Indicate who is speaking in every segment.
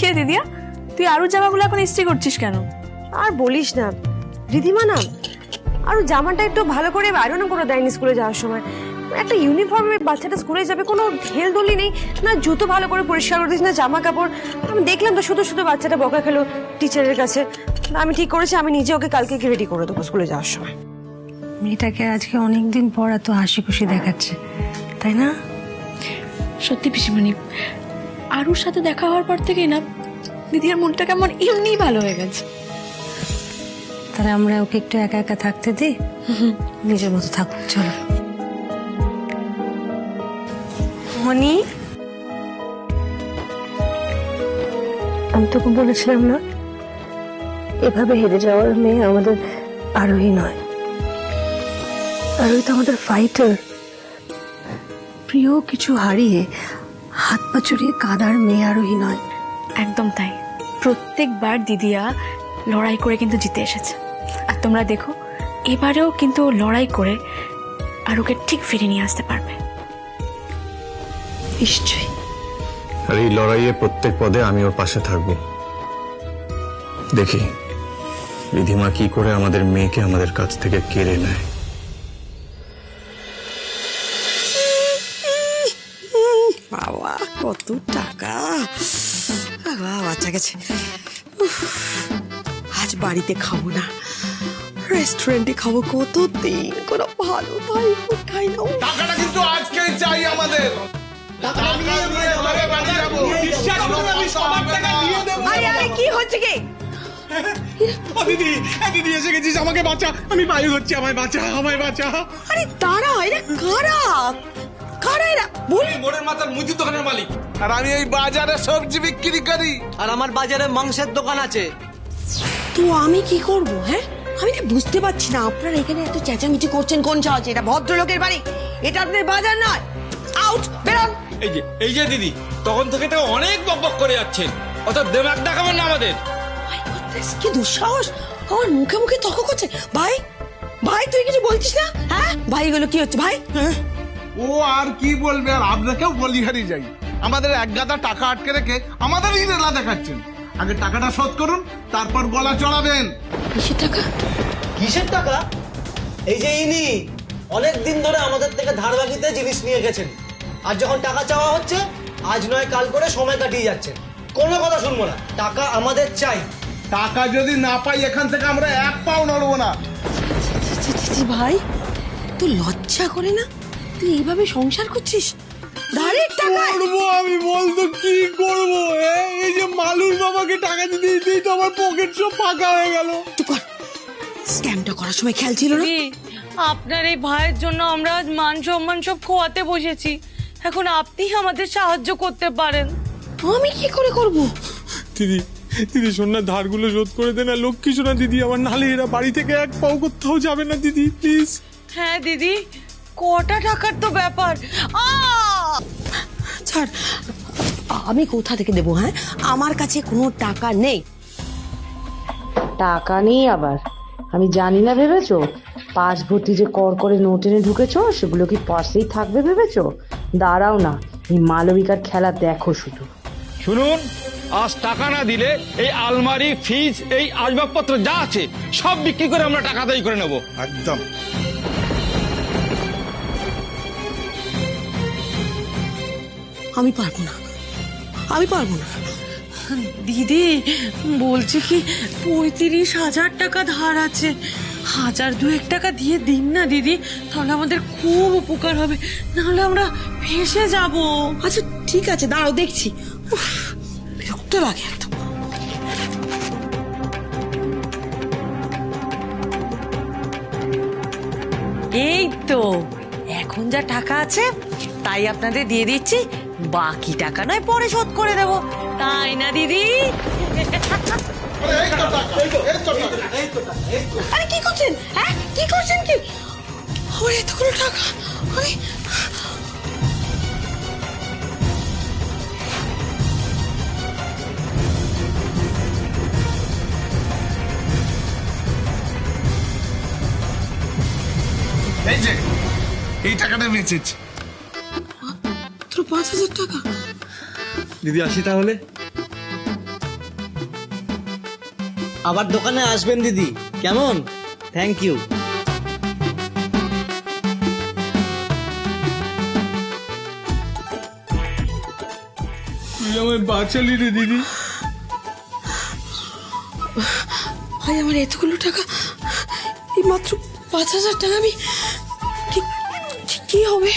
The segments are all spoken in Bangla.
Speaker 1: রে দিদিয়া, তুই আরু জামাগুলো এখন ইস্ত্রি করছিস কেন?
Speaker 2: আর বলিস না রিধিমা, না আরো জামাটা একটু ভালো করে আয়রন করে দেয়নি স্কুলে যাওয়ার সময়। একটা ইউনিফর্মে বাচ্চাটা স্কুলে যাবে, কোনো হেলদোলি নেই, না জুতো ভালো করে পরিষ্কার করে দিস, না জামা কাপড়। আমি দেখলাম তো শুধু শুধু বাচ্চাটা বকা খেলো টিচারের কাছে। আমি ঠিক করেছি আমি নিজে ওকে কালকে রেডি করে দেবো স্কুলে যাওয়ার সময়।
Speaker 3: মেয়েটাকে আজকে অনেকদিন পর এত হাসি খুশি দেখাচ্ছে, তাই না?
Speaker 1: সত্যি পিসিমণি, আরুর সাথে দেখা হওয়ার পর থেকে না দিদিয়ার মনটা কেমন এমনি ভালো হয়ে গেছে।
Speaker 3: তাহলে আমরা ওকে একটু একা একা থাকতে দিই, নিজের মতো থাকুক। চলো
Speaker 2: মনি, আমি তোকে বলেছিলাম না এভাবে হেরে যাওয়ার মেয়ে আমাদের আরোহী নয়। আরোহী তো আমাদের ফাইটার। প্রিয় কিছু হারিয়ে হাত পা চড়িয়ে কাদার মেয়ে আরোহী নয়।
Speaker 1: একদম তাই, প্রত্যেকবার দিদিয়া লড়াই করে কিন্তু জিতে এসেছে। আর তোমরা দেখো এবারেও কিন্তু লড়াই করে আরুকে ঠিক ফিরিয়ে নিয়ে আসতে পারবে
Speaker 2: নিশ্চয়ই।
Speaker 4: আর এই লড়াইয়ে প্রত্যেক পদে আমি ওর পাশে থাকবো। দেখি রিধিমা কি করে আমাদের মেয়েকে আমাদের কাছ থেকে কেড়ে নেয়।
Speaker 2: বাবা কত টাকা! বাবা বাচ্চা গেছে। আজ বাড়িতে খাবো না, রেস্টুরেন্টে খাবো। কত দিন কোনো ভালো ভাই ফুড খাই না।
Speaker 5: টাকাটা কিন্তু আজকেই চাই আমাদের।
Speaker 2: কি হচ্ছে কি?
Speaker 5: দিদি দিদি এসে গেছিস, আমাকে বাঁচা, আমি বায়ু হচ্ছি, আমায় বাঁচা, আমায় বাঁচা।
Speaker 2: আরে দাঁড়া, এরা কারা? কারা এরা? বলি
Speaker 6: মোড়ের মাথার মুদির দোকানের মালিক।
Speaker 5: আর আমি এই বাজারে সবজি বিক্রি করি।
Speaker 6: আর আমার বাজারে মাংসের দোকান আছে।
Speaker 2: তো আমি কি করব? হ্যাঁ, আমি না বুঝতে পারছি না আপনারা এখানে এত চেঁচামেচি করছেন কোন সাহসে? এটা ভদ্রলোকের বাড়ি, এটা আপনার বাজার নয়। আউট, বেরোন।
Speaker 6: এই যে দিদি, তখন থেকে তো অনেক বকবক করে যাচ্ছেন, অত দেমাগ দেখাবেন না আমাদের।
Speaker 2: কি দুঃসাহস, আমার মুখে মুখে তর্ক করছে। ভাই ভাই তুই কিছু বলছিস না? হ্যাঁ ভাই, এগুলো কি হচ্ছে ভাই?
Speaker 5: ও আর কি বলবে, আর আপনাকেও বলি হারিয়ে যাই। আমাদের এক গাদা টাকা আটকে রেখে আমাদেরই রেলা দেখাচ্ছেন। আগে টাকাটা শোধ করুন, তারপর গলা চড়াবেন।
Speaker 2: কিসের টাকা?
Speaker 6: কিসের টাকা? এই যে ইনি অনেক দিন ধরে আমাদের থেকে ধার বাকিতে জিনিস নিয়ে গেছেন, আর যখন টাকা চাওয়া হচ্ছে আজ নয় কাল করে সময় কাটিয়ে যাচ্ছে। কোনো কথা শুনবো না, টাকা আমাদের চাই।
Speaker 5: টাকা যদি না পাই এখান থেকে আমরা এক পাও নড়বো না।
Speaker 2: ভাই তুই লজ্জা করে না? তুই এইভাবে সংসার করছিস ধারের টাকা?
Speaker 5: করবো আমি, বলতো কি করবো? এই যে মালুর বাবাকে টাকা দিতে দিতেই তো আমার পকেট সব ফাঁকা হয়ে গেল।
Speaker 2: তুই কর, স্ক্যামটা করার সময় খেয়াল ছিল না?
Speaker 7: আপনার এই ভাইয়ের জন্য আমরা আজ মান সম্মান সব খোয়াতে বসেছি। এখন আপনি আমাদের সাহায্য করতে পারেন।
Speaker 2: আমি কি করে করব?
Speaker 8: দিদি দিদি শোন না, ধারগুলো শোধ করে দে না, লক্ষ্মী শোনা দিদি আমার, নাহলে এরা বাড়ি থেকে এক পাও কোথাও যাবে না দিদি, প্লিজ।
Speaker 7: হ্যাঁ দিদি, কটা টাকার তো ব্যাপার।
Speaker 2: ছাড়, আমি কোথা থেকে দেবো? হ্যাঁ, আমার কাছে কোনো টাকা নেই।
Speaker 9: টাকা নেই আবার? আমি জানি না ভেবেছো? পাঁচ ভর্তি যে কর করে নোট এনে ঢুকেছো, সেগুলো কি পার্সেই থাকবে ভেবেছো? দাঁড়াও না, এই মালবিকার খেলা দেখো শুধু।
Speaker 6: শুনুন, আজ টাকা না দিলে এই আলমারি, ফ্রিজ, এই আসবাবপত্র যা আছে সব বিক্রি করে আমরা টাকা আদায় করে নেবো।
Speaker 5: একদম।
Speaker 2: আমি পারবো না, আমি পারবো না।
Speaker 7: দিদি বলছি কি, 35,000 টাকা ধার আছে। 1,000-2,000 টাকা দিয়ে দিন না দিদি, তাহলে আমাদের খুব উপকার হবে, নাহলে আমরা ফেঁসে যাব।
Speaker 2: আচ্ছা ঠিক আছে, দাঁড়াও দেখছি। বিরক্ত লাগে একদম।
Speaker 7: এই তো এখন যা টাকা আছে তাই আপনাদের দিয়ে দিচ্ছি, বাকি টাকা নয় পরে শোধ করে দেব, তাই না দিদি?
Speaker 2: আরে কি করছেন? হ্যাঁ কি করছেন কি? আমার এতগুলো টাকা আমি
Speaker 5: এই যে এই টাকাটা বেঁচেছি।
Speaker 2: মাত্র 5,000 টাকা?
Speaker 6: দিদি আসি তাহলে। আবার দোকানে আসবেন দিদি, কেমন? Thank you.
Speaker 8: তুই আমায় বাঁচালি রে দিদি।
Speaker 7: ভাই আমার এতগুলো টাকা, এই মাত্র 5,000 টাকা, আমি কি হবে?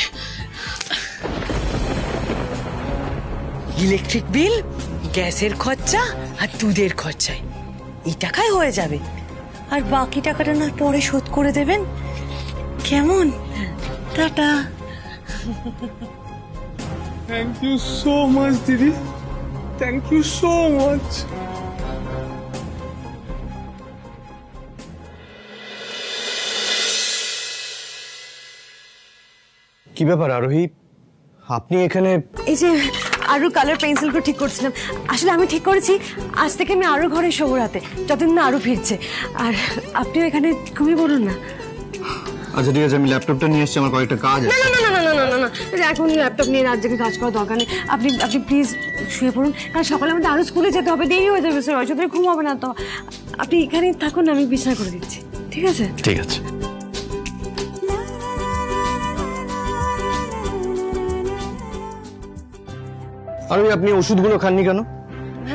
Speaker 7: ইলেকট্রিক বিল, গ্যাসের খরচা আর দুধের খরচায় এই টাকায় হয়ে যাবে। আর বাকি টাকাটা না পরে শোধ করে দেবেন, কেমন? Tata.
Speaker 8: Thank you so much দিদি, থ্যাংক ইউ সো মাচ।
Speaker 4: কি ব্যাপার আরোহী, আপনি এখানে?
Speaker 2: এই যে আরু কালার পেন্সিলগুলো ঠিক করছিলাম। আসলে আমি ঠিক করেছি আজ থেকে আমি আরু ঘরে শোবো রাতে, যতদিন না আরু ফিরছে। আর আপনিও এখানে ঘুমিয়ে পড়ুন না।
Speaker 4: আচ্ছা ঠিক আছে, আমি ল্যাপটপটা নিয়ে এসেছি, আমার কয়েকটা কাজ আছে।
Speaker 2: না না না না না না না, এখন ল্যাপটপ নিয়ে রাত জেগে কাজ করার দরকার নেই। আপনি আপনি প্লিজ শুয়ে পড়ুন, কারণ সকালে আমাদের আরো স্কুলে যেতে হবে, দেরি হয়ে যাবে স্যার, অযথা ঘুম হবে না তো। আপনি এখানে থাকুন, আমি বিছানা করে দিচ্ছি, ঠিক আছে?
Speaker 4: ঠিক আছে। আর আপনি ওষুধগুলো খাননি কেন?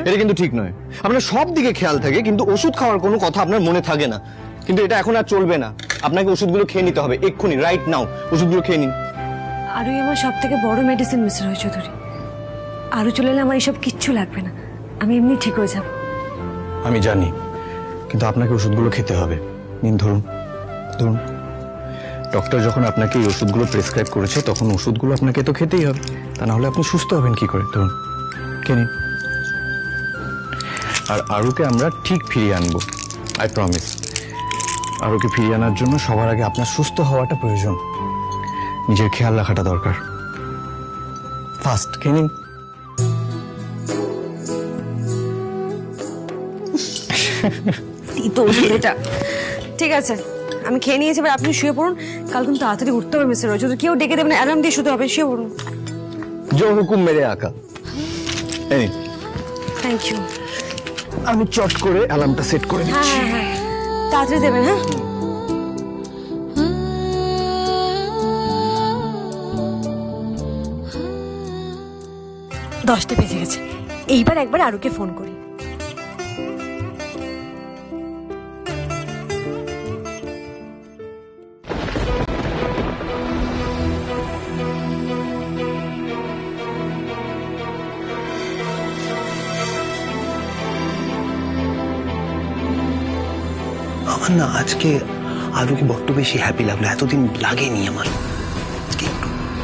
Speaker 4: এটা কিন্তু ঠিক নয়। আপনার সব দিকে খেয়াল থাকে কিন্তু ওষুধ খাওয়ার কোনো কথা আপনার মনে থাকে না। কিন্তু এটা এখন আর চলবে না, আপনাকে ওষুধগুলো খেয়ে নিতে হবে এক্ষুনি, রাইট নাও। ওষুধগুলো খেয়ে নিন।
Speaker 2: আরুই আমার সব থেকে বড় মেডিসিন মিস্টার রায়চৌধুরী। আরু চলে এলে আমার এসব কিচ্ছু লাগবে না, আমি এমনি ঠিক হয়ে যাব।
Speaker 4: আমি জানি, কিন্তু আপনাকে ওষুধগুলো খেতে হবে। নিন, ধরুন ধরুন। ডক্টর যখন আপনাকে এই ওষুধগুলো প্রেসক্রাইব করেছে তখন ওষুধগুলো আপনাকে তো খেতেই হবে, তা না হলে আপনি সুস্থ হবেন কি করে? ধরুন, খেয়ে নিন। আর আরুকে আমরা ঠিক ফিরিয়ে আনবো, আই প্রমিস। আরুকে ফিরিয়ে আনার জন্য সবার আগে আপনার সুস্থ হওয়াটা প্রয়োজন, নিজের খেয়াল রাখাটা দরকার। ফার্স্ট খেয়ে নিন।
Speaker 2: এটা ঠিক আছে, আমি খেয়ে নিয়েছি, এবার আপনি শুয়ে পড়ুন। কাল কিন্তু তাড়াতাড়ি উঠতে হবে মিস্টার রায়চৌধুরী, কেউ ডেকে দেবেন, অ্যালার্ম দিয়ে শুতে হবে। শুয়ে পড়ুন।
Speaker 4: জো হুকুম মেরে আকা। এই নিন।
Speaker 2: Thank you.
Speaker 4: আমি চট করে অ্যালার্মটা সেট করে
Speaker 2: হ্যাঁ
Speaker 4: দিচ্ছি।
Speaker 2: হ্যাঁ হ্যাঁ, তাড়াতাড়ি দেবেন। হ্যাঁ, 10টা বেজে গেছে, এইবার একবার আরুকে ফোন করি।
Speaker 10: আমার না আজকে আরুকে বড্ড বেশি হ্যাপি লাগলো, এতদিন লাগেনি আমার।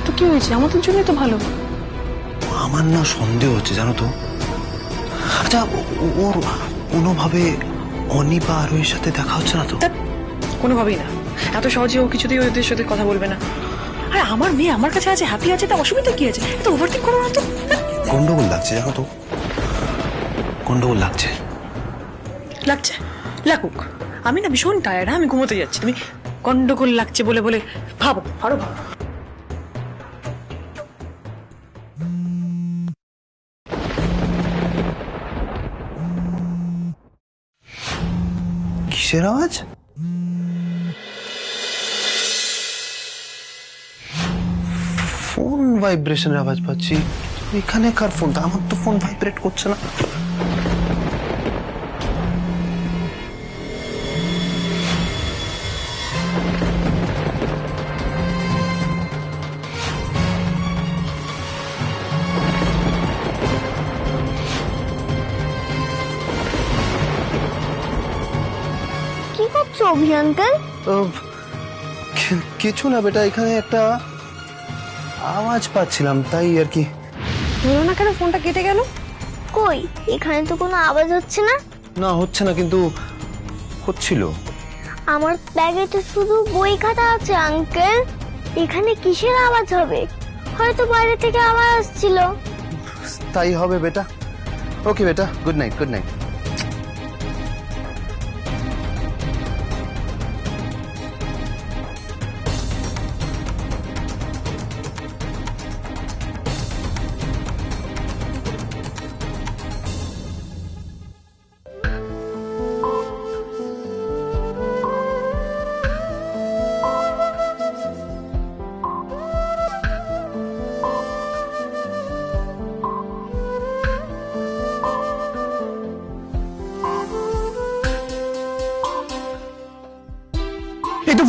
Speaker 1: তো কি হয়েছে? আমাদের জন্য তো ভালো।
Speaker 10: আমার না সন্দেহ হচ্ছে জানো তো। আচ্ছা, ওর কোনোভাবে অনি বা আরুর সাথে দেখা হচ্ছে না তো?
Speaker 11: কোনোভাবেই না, এত সহজে ও কিছুতেই ওদের সাথে কথা বলবে না। আর আমার মেয়ে আমার কাছে আছে, হ্যাপি আছে, তা অসুবিধা কি আছে? এত ওভারথিং করো না তো।
Speaker 10: গন্ডগোল লাগছে জানো তো, গন্ডগোল লাগছে।
Speaker 11: লাগছে, লাগুক। আমি না ভীষণ টায়ার্ড, আমি ঘুমোতে যাচ্ছি। তুমি গন্ডগোল লাগছে বলে বলে ভাবো, আরো ভাবো।
Speaker 10: কিসের আওয়াজ? ফোন ভাইব্রেশনের আওয়াজ পাচ্ছি। এখানে কার ফোনটা? আমার তো ফোন ভাইব্রেট করছে না।
Speaker 12: কি করছো অভি আঙ্কেল?
Speaker 10: কিছু না বেটা, এখানে একটা আওয়াজ পাচ্ছিলাম তাই আর কি।
Speaker 2: ধরো না কেন, ফোনটা কেটে গেল।
Speaker 12: কই, এখানে তো কোনো আওয়াজ হচ্ছে না।
Speaker 10: না হচ্ছে না, কিন্তু হচ্ছিল।
Speaker 12: আমার ব্যাগে তো শুধু বই খাতা আছে আঙ্কেল, এখানে কিসের আওয়াজ হবে? হয়তো বাইরে থেকে আওয়াজ আসছিল।
Speaker 10: তাই হবে বেটা। ওকে বেটা, good night, good night.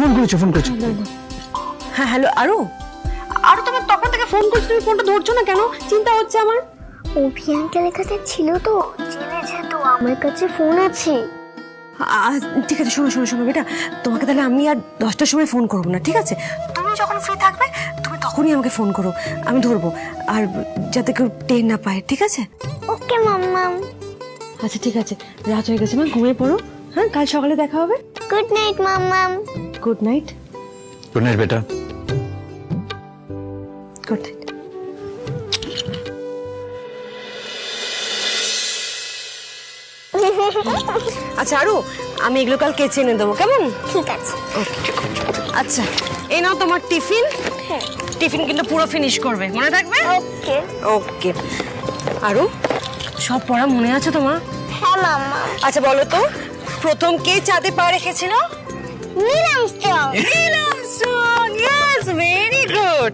Speaker 4: Phone করেছো ফোন করেছো
Speaker 2: হ্যাঁ হ্যালো আরু, আরু তোমার তখন থেকে ফোন করছি, তুমি ফোনটা ধরছো না কেন? চিন্তা হচ্ছে আমার।
Speaker 12: অভি আঙ্কেলের কাছে ছিল তো, জেনেছে তো আমার কাছে ফোন আছে।
Speaker 2: ঠিক আছে, শোনো শোনো শোনো বেটা, তোমাকে তাহলে আমি আর 10টার সময় ফোন করবো না, ঠিক আছে? তুমি যখন ফ্রি থাকবে তুমি তখনই আমাকে ফোন করো, আমি ধরবো। আর যাতে কেউ টের না পায়, ঠিক আছে?
Speaker 12: ওকে মাম্মাম।
Speaker 2: আচ্ছা ঠিক আছে, রাত হয়ে গেছে, মা ঘুমিয়ে পড়ো। হ্যাঁ, কাল সকালে দেখা হবে।
Speaker 12: গুড নাইট মাম্মাম।
Speaker 2: Good night.
Speaker 4: গুড নাইট বেটা।
Speaker 2: Good night. আচ্ছা আরু, আমি এগুলো কাল কেচে এনে দেবো, কেমন?
Speaker 12: ঠিক আছে।
Speaker 2: আচ্ছা, এই নাও তোমার টিফিন। টিফিন কিন্তু পুরো ফিনিশ করবে, মনে থাকবে?
Speaker 12: ওকে
Speaker 2: ওকে। আরু, সব পড়া মনে আছে তোমার?
Speaker 12: হ্যাঁ মাম্মা।
Speaker 2: আচ্ছা বলো তো, প্রথম কে চাঁদে পা রেখেছিল?
Speaker 12: Neil Armstrong.
Speaker 2: Neil Armstrong, yes, very good.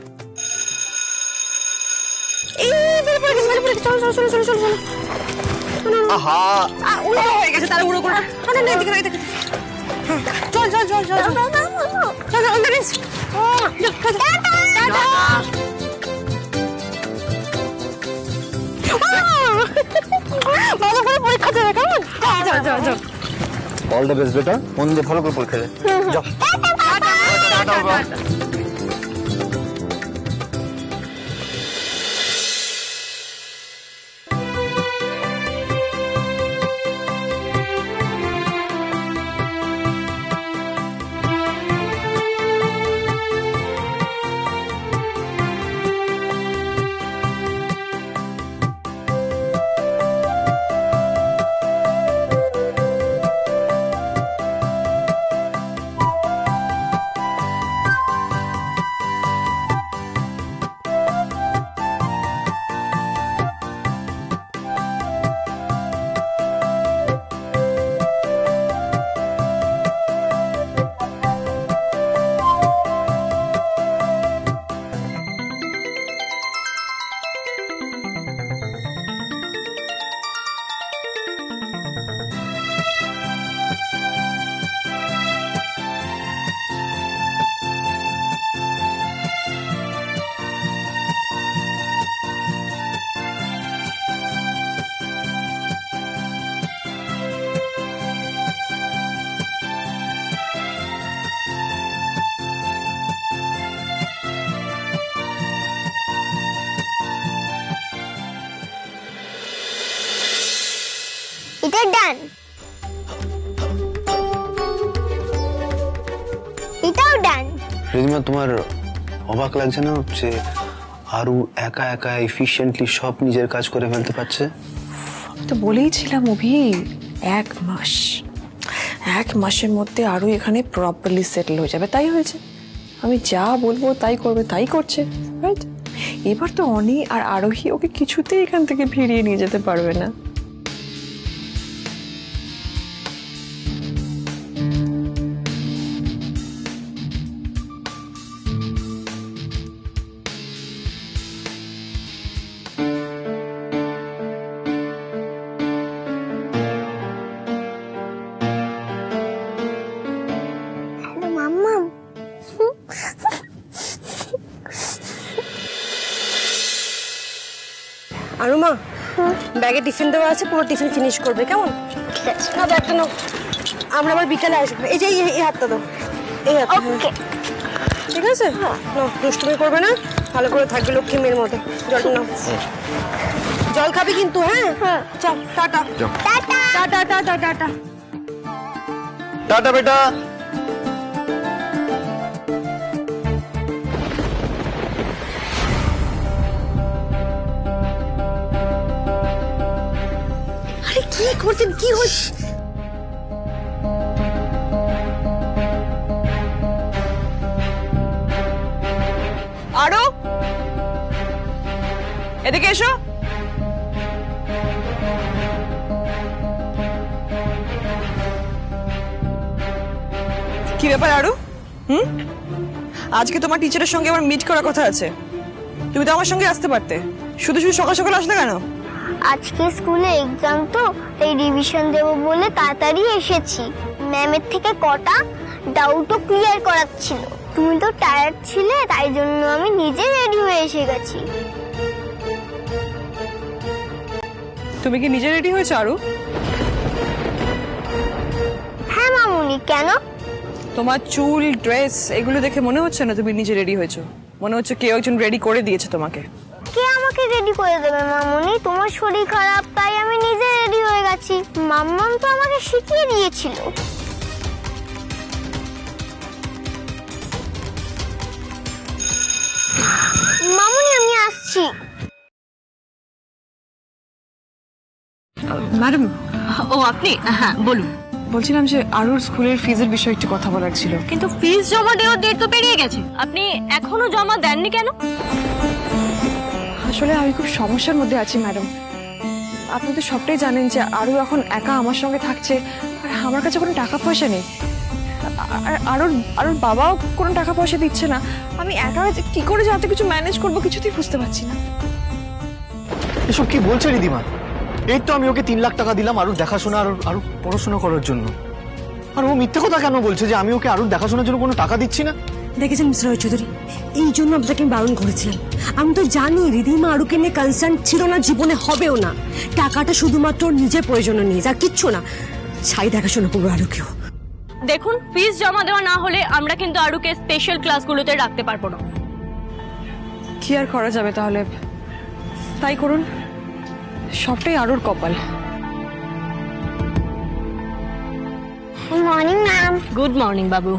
Speaker 2: চলো চলো চলো চলো চলো।
Speaker 10: আহা
Speaker 2: উড়ো হয়ে গেছে, তাহলে উড়ো করে না না এদিকে এদিকে। চল চল চল চল চল চল ভালো করে পরীক্ষা দেবে, কেমন? চল চল চল।
Speaker 10: অল দ্য বেস্ট বেটা, মন দিয়ে ভালো করে পরীক্ষা দে। যাও। টাটা বাবা।
Speaker 12: এটা ডান, এটাও ডান।
Speaker 10: রিদিমা, তোমার অবাক লাগছে না যে আরু একা একা এফিশিয়েন্টলি সব নিজের কাজ করে ফেলতে পারছে?
Speaker 11: তো বলেইছিলাম অভি, 1 মাস, 1 মাসের মধ্যে আরো এখানে প্রপারলি সেটেল হয়ে যাবে। তাই হয়েছে, আমি যা বলবো তাই করবে, তাই করছে, রাইট? এবার তো অনি আর আরোহী ওকে কিছুতেই এখান থেকে ফিরিয়ে নিয়ে যেতে পারবে না।
Speaker 12: মাম্মাম।
Speaker 2: আরু মা, ব্যাগে টিফিন দেওয়া আছে, পুরো টিফিন ফিনিশ করবে, কেমন?
Speaker 12: ঠিক আছে।
Speaker 2: না ব্যাগটা নাও, আমরা আবার বিকালে আসবো। এই যে এই হাতটা দাও, এই হাত।
Speaker 12: ওকে
Speaker 2: ঠিক আছে, নাও, দুষ্টুমি করবে না, ভালো করে থাকবে লক্ষ্মী মেয়ের মতো। জলটা নাও, জল খাবি কিন্তু। হ্যাঁ, চল tata
Speaker 12: tata.
Speaker 2: Tata tata tata.
Speaker 10: Tata বেটা।
Speaker 2: আরে কি করছেন, কি হচ্ছে?
Speaker 11: আরো এদিকে এসো। কি ব্যাপার আরু? আজকে তোমার টিচারের সঙ্গে আমার মিট করার কথা আছে, তুমি তো আমার সঙ্গে আসতে পারতে, শুধু শুধু সকাল সকাল আসলে কেন?
Speaker 12: আজকে স্কুলে এক্সাম তো, তাই রিভিশন দেব বলে তাড়াতাড়ি এসেছি। ম্যামের থেকে কটা ডাউটও ক্লিয়ার করার ছিল। তুমি তো টায়ার্ড ছিলে, তাই জন্য আমি নিজে রেডি হয়ে এসে গেছি।
Speaker 11: তুমি কি নিজে রেডি হয়েছো আরু?
Speaker 12: হ্যাঁ মামুনি, কেন?
Speaker 11: তোমার চুল, ড্রেস এগুলো দেখে মনে হচ্ছে না তুমি নিজে রেডি হয়েছো। মনে হচ্ছে কেউ একজন রেডি করে দিয়েছে তোমাকে।
Speaker 12: কে আমাকে রেডি করে দেবে মামুনি? তোমার শরীর খারাপ, তাই আমি নিজে রেডি হয়ে গেছি। মাম্মাম তো আমাকে শিখিয়ে দিয়েছিল। মামুনি আমি আসছি।
Speaker 11: ম্যাডাম,
Speaker 1: ও আপনি? হ্যাঁ বলুন।
Speaker 11: বলছিলাম যে আরুর স্কুলের ফিজের বিষয়ে একটু কথা বলার ছিল।
Speaker 1: কিন্তু ফিস জমা দেওয়ার ডেট তো পেরিয়ে গেছে, আপনি এখনো জমা দেননি কেন?
Speaker 11: আসলে আমি খুব সমস্যার মধ্যে আছি ম্যাডাম। আপনি তো সবটাই জানেন যে আরু এখন একা আমার সঙ্গে থাকছে, আর আমার কাছে কোনো টাকা পয়সা নেই। আর আরুর বাবাও কোনো টাকা পয়সা দিচ্ছে না। আমি একা কি করে যাতে কিছু ম্যানেজ করবো কিছুতেই বুঝতে পারছি না।
Speaker 10: এসব কি বলছে রিদিমা? এই তো আমি ওকে 3 লাখ টাকা দিলাম আরুর দেখাশোনা আর আরু পড়াশোনা করার জন্য, আর ও মিথ্যে কথা কেন বলছে যে আমি ওকে আরুর দেখাশোনার জন্য কোনো টাকা দিচ্ছি না?
Speaker 2: দেখেছেন মিস্টার রয় চৌধুরী, এই জন্য আপনাকে আমি বারণ করেছিলাম। আমি তো জানি রিধিমা আরুকে নিয়ে কনসার্ন ছিল না, জীবনে হবেও না। টাকাটা শুধুমাত্র নিজের প্রয়োজনে নিয়ে যা, কিচ্ছু না। ছাই দেখাশোনা করবো আরুকেও।
Speaker 1: দেখুন, ফিস জমা দেওয়া না হলে আমরা কিন্তু আরুকে স্পেশাল ক্লাসগুলোতে রাখতে পারবো না।
Speaker 11: কি আর করা যাবে তাহলে? তাই করুন, সবটাই আরুর কপাল।
Speaker 12: Good morning ma'am.
Speaker 1: Good morning বাবু।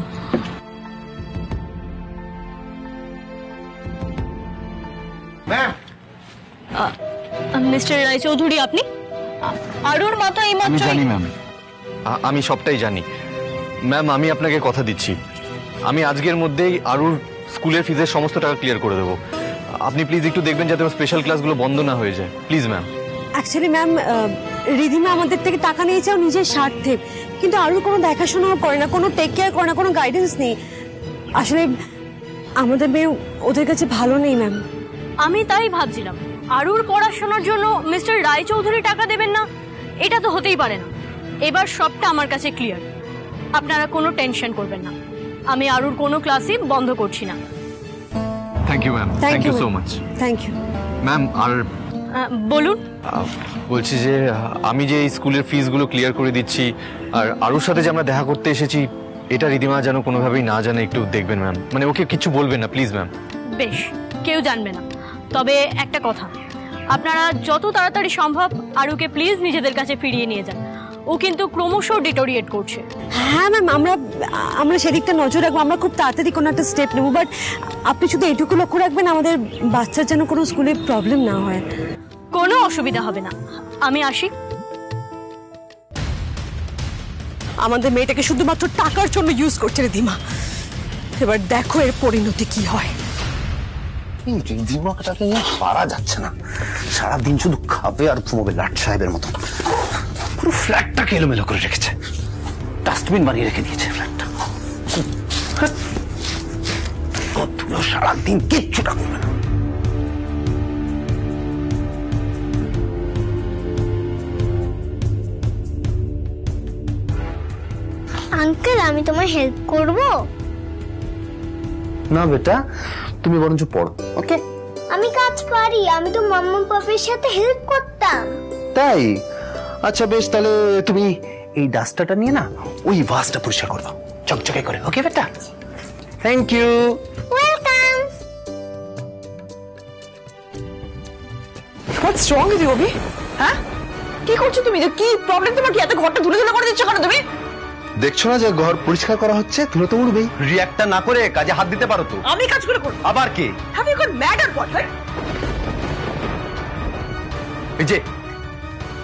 Speaker 5: ম্যাম,
Speaker 1: মিস্টার রায়চৌধুরী, আপনি? আরুর মা তো এই
Speaker 4: আমি
Speaker 1: মাত্র।
Speaker 4: জানি ম্যাম, আমি সবটাই জানি ম্যাম। আমি আপনাকে কথা দিচ্ছি, আমি আজকের মধ্যেই আরুর স্কুলের ফিজের সমস্ত টাকা ক্লিয়ার করে দেবো। আপনি প্লিজ একটু দেখবেন যাতে স্পেশাল ক্লাসগুলো বন্ধ না হয়ে যায়, please ma'am.
Speaker 2: Actually ma'am, Ridhima আমাদের থেকে টাকা নিয়েছেও নিজের স্বার্থে, কিন্তু আরুর কোনো দেখাশোনাও করে না, কোনো টেক কেয়ার করে না, কোনো গাইডেন্স নেই। আসলে আমাদের মেয়ে ওদের কাছে ভালো নেই ম্যাম।
Speaker 1: আমি তাই ভাবছিলাম, আরুর পড়াশোনার জন্য মিস্টার রায়চৌধুরী টাকা দেবেন না, এটা তো হতেই পারে না। এবার সবটা আমার কাছে ক্লিয়ার, আপনারা কোনো টেনশন করবেন না। আমি আরুর কোনো ক্লাসই বন্ধ করছি না।
Speaker 4: Thank you ma'am, thank you so much.
Speaker 2: Thank you
Speaker 4: ma'am, আর
Speaker 1: বলুন।
Speaker 4: বলছি যে আমি যে এই স্কুলের ফিজগুলো ক্লিয়ার করে দিচ্ছি, আর আরুর সাথে যে আমরা দেখা করতে এসেছি, এটা রিদিমা যেন কোনোভাবেই না জানে, একটু দেখবেন ম্যাম। মানে ওকে কিছু বলবেন না প্লিজ ম্যাম।
Speaker 1: বেশ, কেউ জানবে না। তবে একটা কথা, আপনারা যত তাড়াতাড়ি সম্ভব আরুকে প্লিজ নিজেদের কাছে ফিরিয়ে নিয়ে যান। ও কিন্তু ক্রমশ ডিটোরিয়েট করছে।
Speaker 2: হ্যাঁ ম্যাম, আমরা সেদিকটা নজর রাখবো। আমরা খুব তাড়াতাড়ি কোনো একটা স্টেপ নেবো, বাট আপনি শুধু এটুকু লক্ষ্য রাখবেন আমাদের বাচ্চার যেন কোনো স্কুলে প্রবলেম না হয়।
Speaker 1: কোনো অসুবিধা হবে না, আমি আসি।
Speaker 2: আমাদের মেয়েটাকে শুধুমাত্র টাকার জন্য ইউজ করছে রিধিমা। এবার দেখো এর পরিণতি কি হয়।
Speaker 10: রিদিমাটাকে নিয়ে পারা যাচ্ছে না, সারাদিন শুধু খাবে আর ঘুমোবে লাট সাহেবের মতো। পুরো ফ্ল্যাটটাকে এলোমেলো করে রেখেছে, ডাস্টবিন বানিয়ে রেখে দিয়েছে ফ্ল্যাটটা। কতগুলো সারাদিন কিচ্ছুটা করবে না।
Speaker 12: আঙ্কেল, আমি তোমায় হেল্প করব?
Speaker 10: না বেটা, তুমি বরঞ্চ পড়ো, ওকে?
Speaker 12: আমি কাজ পারি, আমি তো মাম্মা পাপির সাথে হেল্প করতাম।
Speaker 10: তাই? আচ্ছা বেশ, তাহলে তুমি এই ডাস্টারটা নিয়ে না ওই ভাসটা পরিষ্কার করে দাও, চকচকে করে, ওকে বেটা? Thank you.
Speaker 12: Welcome.
Speaker 11: What's wrong with you Abhi? হ্যাঁ, কি করছো তুমি? কি প্রবলেম তোমার? কি এত ঘরটা ধুলে ধুলে করে দিচ্ছ কেন তুমি?
Speaker 10: দেখছো না যে ঘর পরিষ্কার করা হচ্ছে? ধুলো তো উঠবেই। রিঅ্যাক্টটা না করে কাজে হাত দিতে পারো তো।
Speaker 11: আমি কাজগুলো করব।
Speaker 10: আবার কে?
Speaker 11: Have you got mad or what?
Speaker 10: এই যে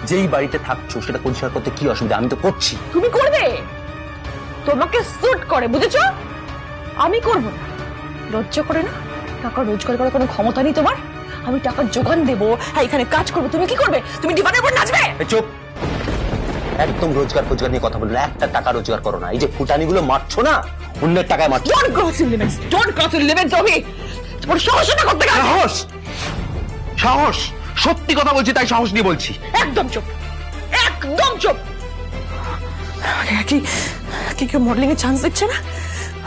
Speaker 10: যেই বাড়িতে থাকছো সেটা পরিষ্কার করতে কি অসুবিধা? আমি তো করছি।
Speaker 11: তুমি করবে, তোমাকে স্যুট করে, বুঝেছো? আমি করব না। লজ্জা করে না? টাকা রোজগার করার কোনো ক্ষমতা নেই তোমার? আমি টাকার যোগান দেবো, হ্যাঁ এখানে কাজ করবো, তুমি কি করবে? তুমি ডিমান্ডের উপর নাচবে?
Speaker 10: চুপ, একদম রোজগার ফোজগার নিয়ে কথা বলবে না। একটা টাকা রোজগার করো না। এই যে ফুটানিগুলো মারছো না, অন্যের টাকায় মারছো।
Speaker 11: Don't cross your limits, don't cross your limits Abhi. তোমার সাহসটা করতে গেছে।
Speaker 10: সাহস? সাহস? সত্যি কথা বলছি তাই সাহস নিয়ে বলছি।
Speaker 11: একদম চুপ, একদম চুপ। কি কি কেউ মডেলিং এর চান্স দিচ্ছে না?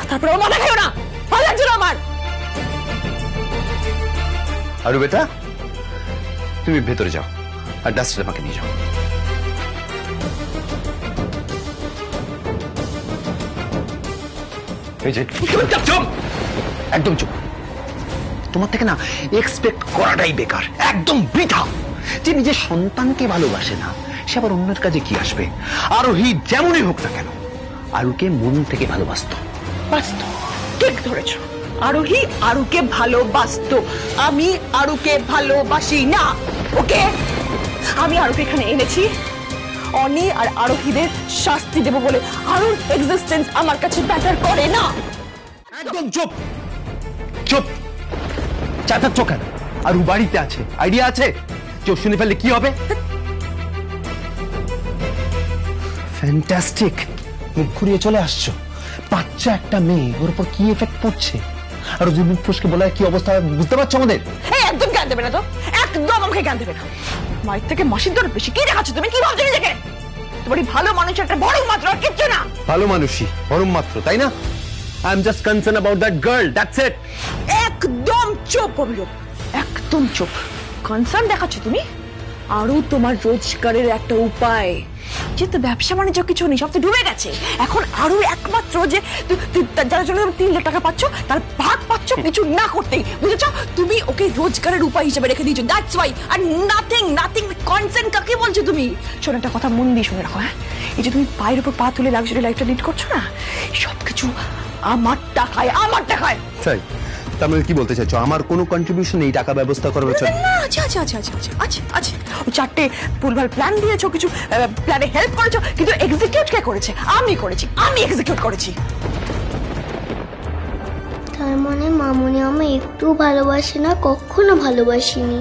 Speaker 11: তারপরে আমার মাথা খাইও না, ভালো লাগছে না আমার।
Speaker 13: আরু বেটা, তুমি ভেতরে যাও আর ডাস্টার আমাকে নিয়ে যাও। এই যে চুপ, একদম চুপ। তোমার থেকে না এক্সপেক্ট করাটাই বেকার, একদম বৃথা। যে নিজের সন্তানকে ভালোবাসে না, সে আবার অন্যের কাজে কি আসবে? আরোহী যেমনই হোক না কেন, আরুকে মন থেকে ভালোবাসতো।
Speaker 11: বাস্তব, ঠিক ধরেছো। আরোহী আরুকে ভালোবাসতো, আমি আরুকে ভালোবাসি না। ওকে, আমি আরুকে এখানে এনেছি অনি আর আরোহীদের শাস্তি দেব বলে। আরুর এক্সিস্টেন্স আমার কাছে ম্যাটার করে না।
Speaker 13: একদম চুপ, চুপ। চাচাচ্ছ কেন? আরু বাড়িতে আছে, আইডিয়া আছে? কেউ শুনে ফেললে কি হবে? ফ্যান্টাস্টিক, মুখ ঘুরিয়ে চলে আসছো। বাচ্চা একটা মেয়ে, ওর উপর কি এফেক্ট পড়ছে? আর যদি মুখ ফুসকে বলা কি অবস্থা বুঝতে পারছো আমাদের?
Speaker 11: একদম জ্ঞান দেবে না তো, একদম আমাকে জ্ঞান দেবে না। মায়ের থেকে মাসির দর বেশি কি দেখাচ্ছ তুমি? কি ভাবছো নিজেকে? তোমার এই ভালো মানুষ একটা বড় মাত্র, আর কিচ্ছু না।
Speaker 13: ভালো মানুষই পরম মাত্র, তাই না? I am just concern about that girl, that's it.
Speaker 11: একদম চুপ অভিরূপ, একদম চুপ। কনসার্ন দেখাচ্ছ তুমি? আরো তোমার রোজগারের একটা উপায়, যেহেতু ব্যবসা বাণিজ্য কিছু নেই, সব তো ডুবে গেছে। এখন আরো একমাত্র যে যার জন্য 3 লাখ টাকা পাচ্ছ, তার ভাগ পাচ্ছ কিছু না করতেই, বুঝেছো? তুমি ওকে রোজগারের উপায় হিসেবে রেখে দিয়েছো, দ্যাটস ওয়াই। আর নাথিং নাথিং কনসার্ন কাকে বলছো তুমি? শোনো, একটা কথা মন দিয়ে শুনে রাখো, হ্যাঁ? এই যে তুমি পায়ের উপর পা তুলে লাক্সারি লাইফটা লিড করছো না, সবকিছু আমার টাকায়, আমার টাকায়।
Speaker 13: তাই তার মানে কি বলতে চাইছো? আমার কোনো কন্ট্রিবিউশন এই টাকা ব্যবস্থা করবে?
Speaker 11: আচ্ছা আচ্ছা আচ্ছা আচ্ছা আচ্ছা আচ্ছা, ও 4টে ভুলভাল প্ল্যান দিয়েছো, কিছু প্ল্যানে হেল্প করেছো, কিন্তু এক্সিকিউট কে করেছে? আমি করেছি, আমি এক্সিকিউট করেছি।
Speaker 12: তার মানে মামুনি আমায় একটু ভালোবাসে না, কখনো ভালোবাসিনি।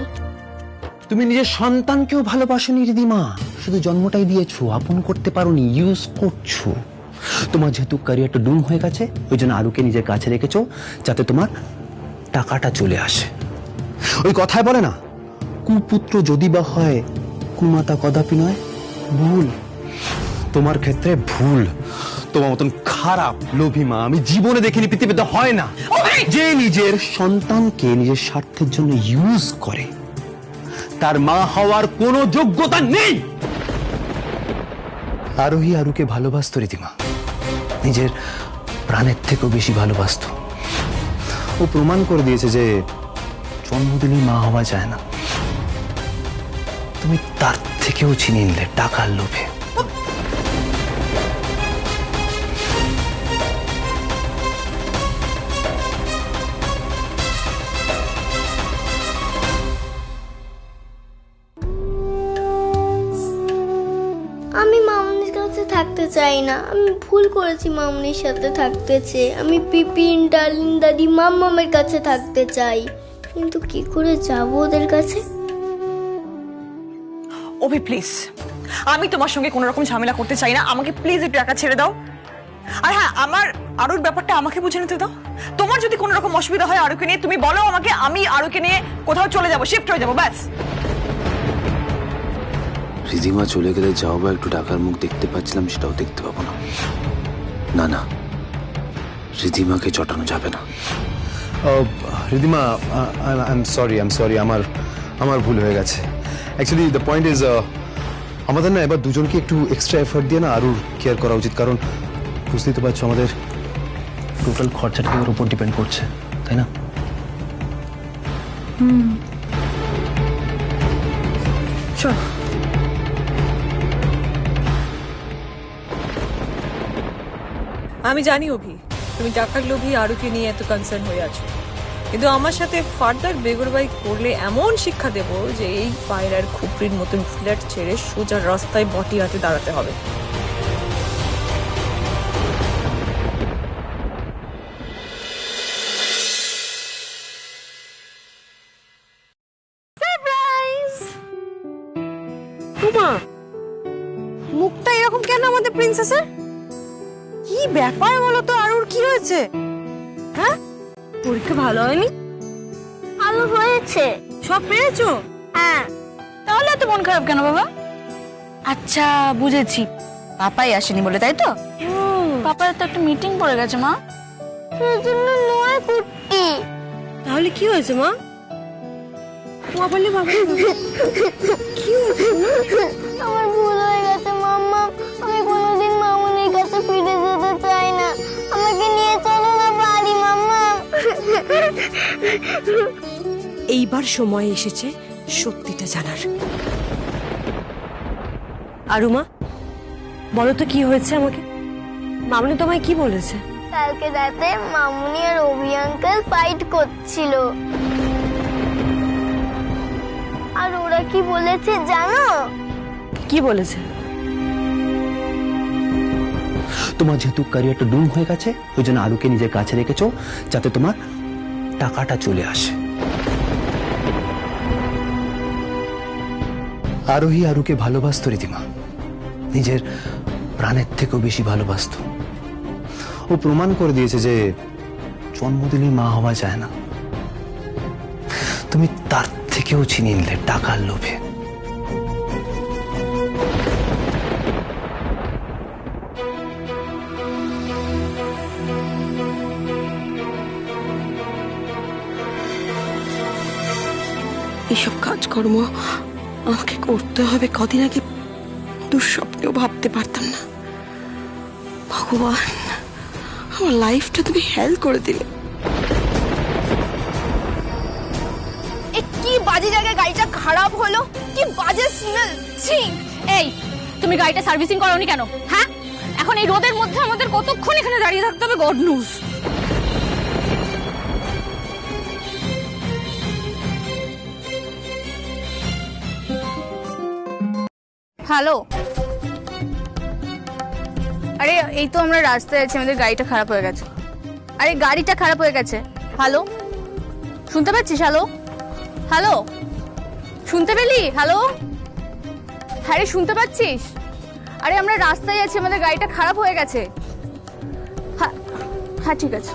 Speaker 13: তুমি নিজের সন্তানকেও ভালোবাসোনি রিদিমা, শুধু জন্মটাই দিয়েছো, আপন করতে পারোনি, ইউজ করছো। তোমার যেহেতু ক্যারিয়ারটা ডুম হয়ে গেছে, ওই জন্য আরুকে নিজের কাছে রেখেছো, যাতে তোমার টাকাটা চলে আসে। ওই কথায় বলে না, কুপুত্র যদি বা হয় কুমাতা কদাপি নয়। ভুল, তোমার ক্ষেত্রে ভুল। তোমার মতন খারাপ লোভী মা আমি জীবনে দেখিনি, পৃথিবীতে হয় না, যে নিজের সন্তানকে নিজের স্বার্থের জন্য ইউজ করে। তার মা হওয়ার কোনো যোগ্যতা নেই। আরোহী আরুকে ভালোবাসতো রীতিমা, নিজের প্রাণের থেকেও বেশি ভালোবাসতো। ও প্রমাণ করে দিয়েছে যে জন্মদিনে মা হওয়া যায় না। তুমি তার থেকেও চিনিয়ে নিলে টাকার লোভে।
Speaker 12: আমি মামুনির কাছে থাকতে চাই না, আমি ভুল করেছি মামুনির সাথে থাকতে চেয়ে। আমি পিপিন, ডার্লিং, দাদি, মাম্মামের কাছে থাকতে চাই, কিন্তু কি করে যাব ওদের কাছে?
Speaker 11: ওভি প্লিজ, আমি তোমার সঙ্গে কোনো রকম ঝামেলা করতে চাই না, আমাকে প্লিজ একটু একা ছেড়ে দাও। আর হ্যাঁ, আমার আরুর ব্যাপারটা আমাকে বুঝে নিতে দাও। তোমার যদি কোনো রকম অসুবিধা হয় আরুকে নিয়ে, তুমি বলো আমাকে, আমি আরুকে নিয়ে কোথাও চলে যাবো, শিফট হয়ে যাবো, ব্যাস।
Speaker 14: রিদিমা চলে গেলে যাও বা একটু টাকার মুখ দেখতে পাচ্ছিলাম, সেটাও দেখতে পাবো না। না না, রিদিমাকে চটানো যাবে না।
Speaker 13: রিদিমা, আই এম সরি, আমার ভুল হয়ে গেছে। অ্যাকচুয়ালি দ্য পয়েন্ট ইজ, আমাদের না এবার দুজনকে একটু এক্সট্রা এফর্ট দিয়ে না আরুর কেয়ার করা উচিত, কারণ বুঝতেই তো পারছো আমাদের টোটাল খরচাটা ওর উপর ডিপেন্ড করছে, তাই না?
Speaker 11: চল।
Speaker 15: আমি জানি অভি, তুমি টাকার লোভী আরুকে নিয়ে এত কনসার্ন হয়ে আছো, কিন্তু আমার সাথে ফার্দার বেগরবাই করলে এমন শিক্ষা দেব যে এই পায়রার খুপড়ির মতন ফ্ল্যাট ছেড়ে সোজা রাস্তায় বটি হাতে দাঁড়াতে হবে।
Speaker 2: উমা, মুখটা এরকম কেন আমাদের প্রিন্সেসের? কি ব্যাপার বলো তো? আরুর কি হয়েছে? হ্যাঁ, পরীক্ষা ভালো হয়নি?
Speaker 12: ভালো হয়েছে,
Speaker 2: সব পেরেছো?
Speaker 12: হ্যাঁ।
Speaker 1: তাহলে এত মন খারাপ কেন বাবা?
Speaker 2: আচ্ছা বুঝেছি,
Speaker 16: পাপাই আসেনি বলে, তাই তো? পাপার তো একটা মিটিং পড়ে গেছে মা।
Speaker 12: সেজন্য নয় কুট্টি।
Speaker 2: তাহলে কি হয়েছে মা? মা বললে বাবা কি হয়েছে?
Speaker 12: আমার ভুল হয়ে গেছে মাম্মা। আমি কোনোদিন মামুনির কাছে ফিরে যেতে চাই না। আমাকে নিয়ে চলো না বাড়ি মাম্মা।
Speaker 2: এইবার সময় এসেছে সত্যিটা জানার। আরুমা, বলো তো কি হয়েছে আমাকে? মামনি তোমায় কি বলেছে?
Speaker 12: কালকে রাতে মামুনি আর অভি আঙ্কেল ফাইট করছিল। আর ওরা কি বলেছে জানো?
Speaker 2: কি বলেছে?
Speaker 13: তোমার যেহেতু ক্যারিয়ারটা ডুম হয়ে গেছে, ওই জন্য আরুকে নিজের কাছে রেখেছো যাতে তোমার টাকাটা চলে আসে। আরোহী আরুকে ভালোবাসতো রীতিমা, নিজের প্রাণের থেকেও বেশি ভালোবাসতো। ও প্রমাণ করে দিয়েছে যে জন্মদিনে মা হওয়া যায় না। তুমি তার থেকেও ছিনিয়ে নিলে টাকার লোভে।
Speaker 11: এসব কাজকর্ম আমাকে করতে হবে কদিন আগে দুঃস্বপ্নেও ভাবতে পারতাম না। ভগবান, আমার লাইফটা তুমি হেল করে দিলে।
Speaker 1: কি বাজে জায়গায় গাড়িটা খারাপ হলো, কি বাজে স্মেল। ছি! এই, তুমি গাড়িটা সার্ভিসিং করোনি কেন? হ্যাঁ, এখন এই রোদের মধ্যে আমাদের কতক্ষণ এখানে দাঁড়িয়ে থাকতে হবে? God nose. হ্যালো, আরে এই তো আমরা রাস্তায় আছি, আমাদের গাড়িটা খারাপ হয়ে গেছে। আরে গাড়িটা খারাপ হয়ে গেছে। হ্যালো, শুনতে পাচ্ছিস? হ্যালো হ্যালো, শুনতে পেলি? হ্যালো, হ্যাঁ রে, শুনতে পাচ্ছিস? আরে আমরা রাস্তায় আছি, আমাদের গাড়িটা খারাপ হয়ে গেছে। হ্যাঁ হ্যাঁ ঠিক আছে,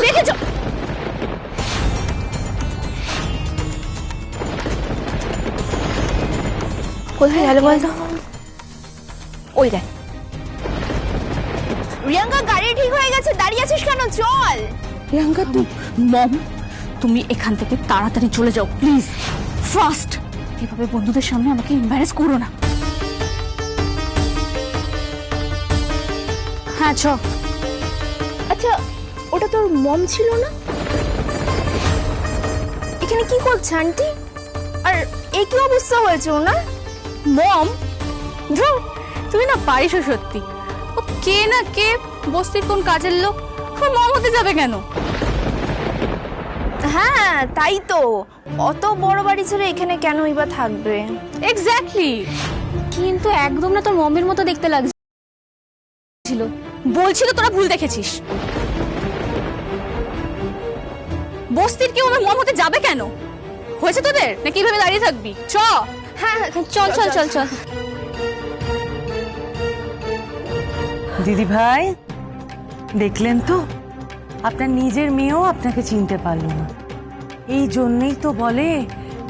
Speaker 1: দেখেছ?
Speaker 11: কোথায় গেল বলতো?
Speaker 1: ওই দেখ রিয়াঙ্কা, গাড়ি ঠিক হয়ে গেছে, দাঁড়িয়ে আছিস কেন? চল।
Speaker 11: রিয়াঙ্কা,
Speaker 1: মম, তুমি এখান থেকে তাড়াতাড়ি চলে যাও প্লিজ, ফাস্ট। এভাবে বন্ধুদের সামনে আমাকে এম্বারেস করো না। হ্যাঁ চ। আচ্ছা, ওটা তোর মম ছিল না? এখানে কি করছে আন্টি? আর এই কি অবস্থা হয়েছে ওনার? মম, তুমি না পারিস সত্যি। ও কে না কে, বস্তির কোন কাজের লোক, ওর মম হতে যাবে কেন?
Speaker 17: হ্যাঁ তাই তো, অত বড় বাড়ি ছেড়ে এখানে কেনই বা থাকবে?
Speaker 1: এক্স্যাক্টলি। কিন্তু একদম না তোর মমের মতো দেখতে লাগছিল। বলছি তো তোরা ভুল দেখেছিস। বস্তির কেউ আমার মম হতে যাবে কেন? হয়েছে তোদের নাকি এইভাবে দাঁড়িয়ে থাকবি? চ। হ্যাঁ চল চল চল চল।
Speaker 3: দিদি ভাই, দেখলেন তো, আপনার নিজের মেয়েও আপনাকে চিনতে পারলো না। এই জন্যই তো বলে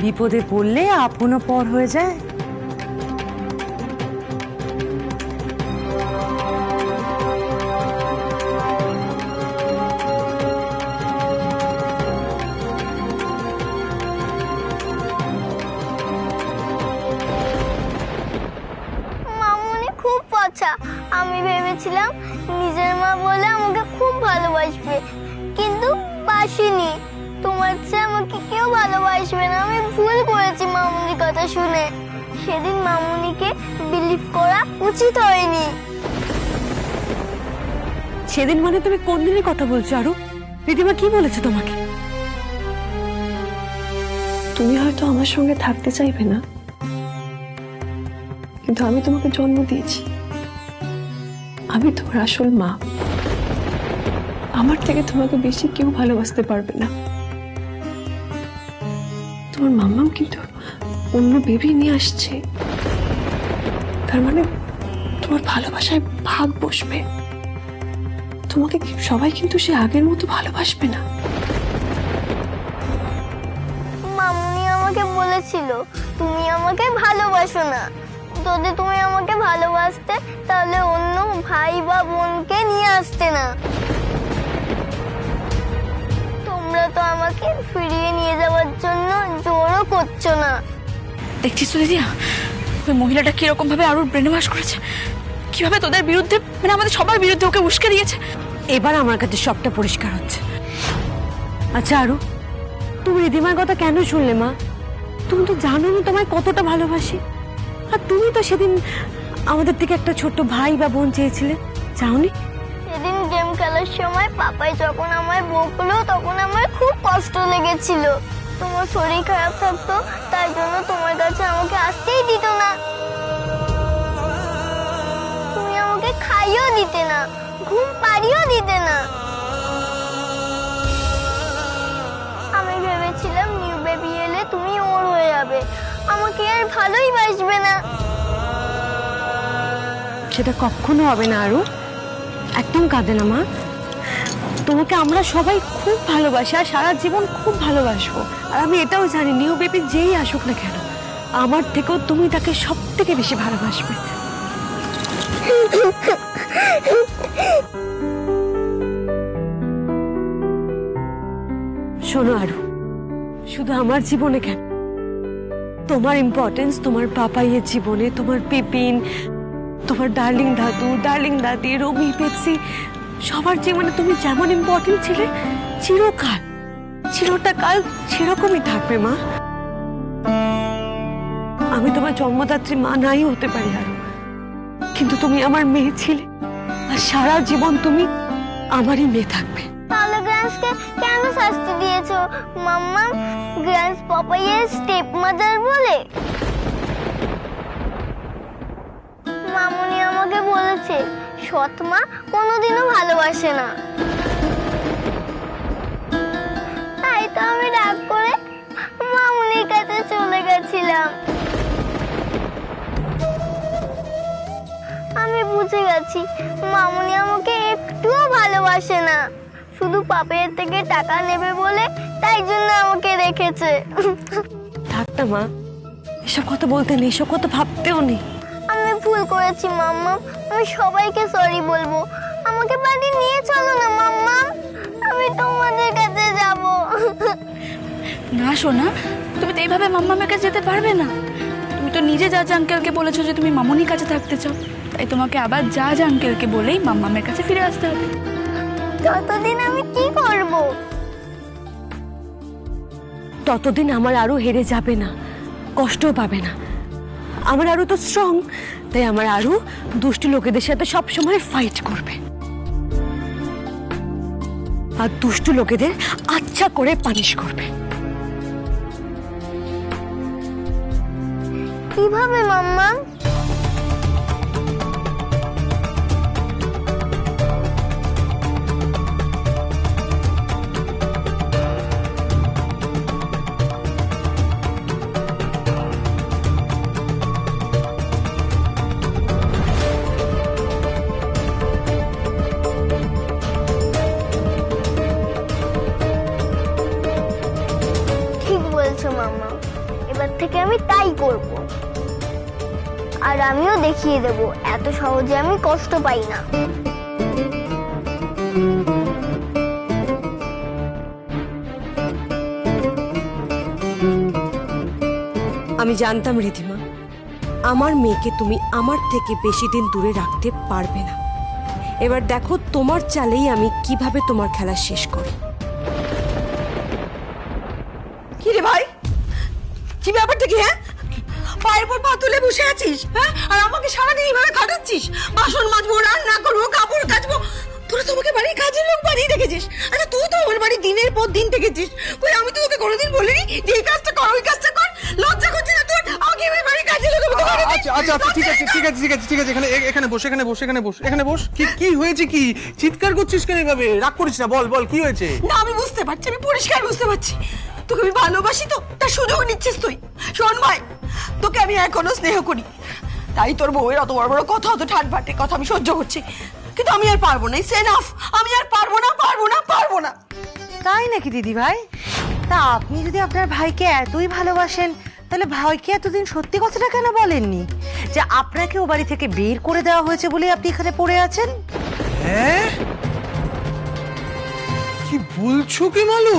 Speaker 3: বিপদে পড়লে আপনও পর হয়ে যায়।
Speaker 12: মামুনি খুব পচা। আমি ভেবেছিলাম নিজের মা বলে আমাকে খুব ভালোবাসবে, কিন্তু বাসিনি। তোমার চেয়ে আমাকে কেউ ভালোবাসবে না। আমি ভুল করেছি মামুনির কথা শুনে। সেদিন মামুনিকে বিলিভ করা উচিত হয়নি।
Speaker 2: সেদিন মানে তুমি কোন দিনের কথা বলছো আরু? রীতিমা কি বলেছে তোমাকে?
Speaker 11: তুমি হয়তো আমার সঙ্গে থাকতে চাইবে না, কিন্তু আমি তোমাকে জন্ম দিয়েছি। আমি তোমার আসল মা। আমার থেকে তোমাকে বেশি কেউ ভালোবাসতে পারবে না। তোমার মাম্মাম কিন্তু অন্য বেবি নিয়ে আসছে, তার মানে তোমার ভালোবাসায় ভাগ বসবে। তোমাকে সবাই কিন্তু সে আগের মতো ভালোবাসবে না।
Speaker 12: মামুনি আমাকে বলেছিল তুমি আমাকে ভালোবাসো না, যদি তুমি আমাকে ভালোবাসতে তাহলে অন্য ভাই বা বোনকে নিয়ে আসতে না। তোমরা তো আমাকে ফিরিয়ে নিয়ে যাওয়ার জন্য জোরও করছো না।
Speaker 16: দেখছিস তো দিদি, ওই মহিলাটা কিরকম ভাবে আরুর ব্রেন ওয়াশ করেছে, কিভাবে তোদের বিরুদ্ধে মানে আমাদের সবার বিরুদ্ধে ওকে উস্কে দিয়েছে।
Speaker 2: এবার আমার কাছে সবটা পরিষ্কার হচ্ছে। আচ্ছা আরু, তুমি রিধিমার কথা কেন শুনলে মা? তুমি তো জানো না তোমায় কতটা ভালোবাসি। আর তুমি তো সেদিন আমাদের থেকে একটা ছোট্ট ভাই বা বোন চেয়েছিলে, চাওনি?
Speaker 12: সেদিন গেম খেলার সময় পাপাই যখন আমায় বকলো তখন আমার খুব কষ্ট লেগেছিল। তোমার শরীর খারাপ থাকতো, তাই জন্য তোমার কাছে আমাকে আসতেই দিত না। তুমি আমাকে খাইও দিতে না, ঘুম পাড়িও দিতে না। আমি ভেবেছিলাম নিউ বেবি এলে তুমি ওর হয়ে যাবে, আমাকে আর ভালোই বাসবে না।
Speaker 2: সেটা কখনো হবে না আরু, একদম কাঁদে না মা। তোমাকে আমরা সবাই খুব ভালোবাসি আর সারা জীবন খুব ভালোবাসবো। আর আমি এটাও জানি নিউ বেবি যেই আসুক না কেন, আমার থেকেও তুমি তাকে সব থেকে বেশি ভালোবাসবে। শোনো আরু, শুধু আমার জীবনে কেন, তোমার ইম্পর্টেন্স তোমার পাপাইয়ের জীবনে, তোমার পিপিন, তোমার ডার্লিং দাদু, ডার্লিং দাদি, রমি, পেপসি, সবার জীবনে তুমি যেমন ইম্পর্টেন্ট ছিলে চিরকাল চিরটা কাল সেরকমই থাকবে মা। আমি তোমার জন্মদাত্রী মা নাই হতে পারি আরো, কিন্তু তুমি আমার মেয়ে ছিলে আর সারা জীবন তুমি আমারই মেয়ে থাকবে।
Speaker 12: তাহলে গ্র্যান্সকে কেন শাস্তি দিয়েছো মাম্মা? গ্র্যান্স পাপাইয়ের স্টেপ মাদার বলে? মামুনি আমাকে বলেছে সৎ মা কোনোদিনও ভালোবাসে না। তাই তো আমি রাগ করে মামুনির কাছে চলে গেছিলাম। আমি বুঝে গেছি মামুনি আমাকে একটুও ভালোবাসে না, শুধু পাপের থেকে টাকা নেবে বলে তাই জন্য আমাকে রেখেছে।
Speaker 2: থাক না মা, এসব কথা বলতে নেই, এসব কথা ভাবতেও নেই।
Speaker 12: আমি ভুল করেছি মাম্মা, আমি সবাইকে সরি বলবো। আমাকে বাড়ি নিয়ে চলো না মাম্মা, আমি তোমাদের কাছে যাব।
Speaker 16: না সোনা, তুমি তো এইভাবে মাম্মামের কাছে যেতে পারবে না। তুমি তো নিজে জাজ আঙ্কেলকে বলেছো যে তুমি মামুনির কাছে থাকতে চাও, তাই তোমাকে আবার জাজ আঙ্কেলকে বলেই মাম্মামের কাছে ফিরে আসতে হবে।
Speaker 12: ততদিন আমি কি করব?
Speaker 2: ততদিন আমার আরো হেরে যাবে না, কষ্টও পাবে না। আমার আরো তো স্ট্রং, তাই আমার আরো দুষ্টু লোকেদের সাথে সব সময় ফাইট করবে আর দুষ্টু লোকেদের আচ্ছা করে পানিশ করবে।
Speaker 12: কিভাবে মাম্মা? মাম্মা, এবার থেকে আমি তাই করব। আর আমিও দেখিয়ে দেব এত সহজে আমি কষ্ট পাই না।
Speaker 2: আমি জানতাম রিধিমা, আমার মেয়েকে তুমি আমার থেকে বেশি দিন দূরে রাখতে পারবে না। এবার দেখো তোমার চালেই আমি কিভাবে তোমার খেলা শেষ করি।
Speaker 7: কি রে ভাই, কি ব্যাপারটা কি? হ্যাঁ, পায়ের পর পা তুলে বসে আছিস, হ্যাঁ? আর আমাকে সারাদিন এইভাবে খাটাচ্ছিস। বাসন মাজবো, রান্না করবো, কাপড় কাচবো, তোরা তো আমাকে বাড়ির কাজের লোক বানিয়ে রেখেছিস। আচ্ছা তুই তো আমার বাড়ি দিনের পর দিন থেকেছিস, কই আমি তো তোকে কোনোদিন বলিনি যে এই কাজটা কর ওই কাজটা কর? লজ্জা করছিস না তোর? আমাকে এবার বাড়ির কাজের লোক
Speaker 8: আচ্ছা আচ্ছা আচ্ছা ঠিক আছে ঠিক আছে ঠিক আছে ঠিক আছে, এখানে এখানে বস, এখানে বস, এখানে বস, এখানে বস। কি কি হয়েছে? কি চিৎকার করছিস কেন এভাবে? রাগ করিস না, বল বল কি হয়েছে?
Speaker 7: না আমি বুঝতে পারছি, আমি পরিষ্কার বুঝতে পারছি তোকে আমি ভালোবাসি, তো তার সুযোগ নিচ্ছিস তুই। শোন ভাই, তোকে আমি এখনো স্নেহ করি, তাই তোর বউয়ের অত বড় বড় কথা, অত ঠাটবাটে কথা আমি সহ্য করছি, কিন্তু আমি আর পারবো না। ইটস এনাফ, আমি আর পারবো না, পারবো না, পারবো না।
Speaker 3: তাই নাকি দিদি ভাই? তা আপনি যদি আপনার ভাইকে এতই ভালোবাসেন তাহলে ভাইকে এতদিন সত্যি কথাটা কেন বলেননি যে আপনাকে ও বাড়ি থেকে বের করে দেওয়া হয়েছে বলে আপনি এখানে পড়ে আছেন?
Speaker 8: হ্যাঁ, কি বলছো কি মালু?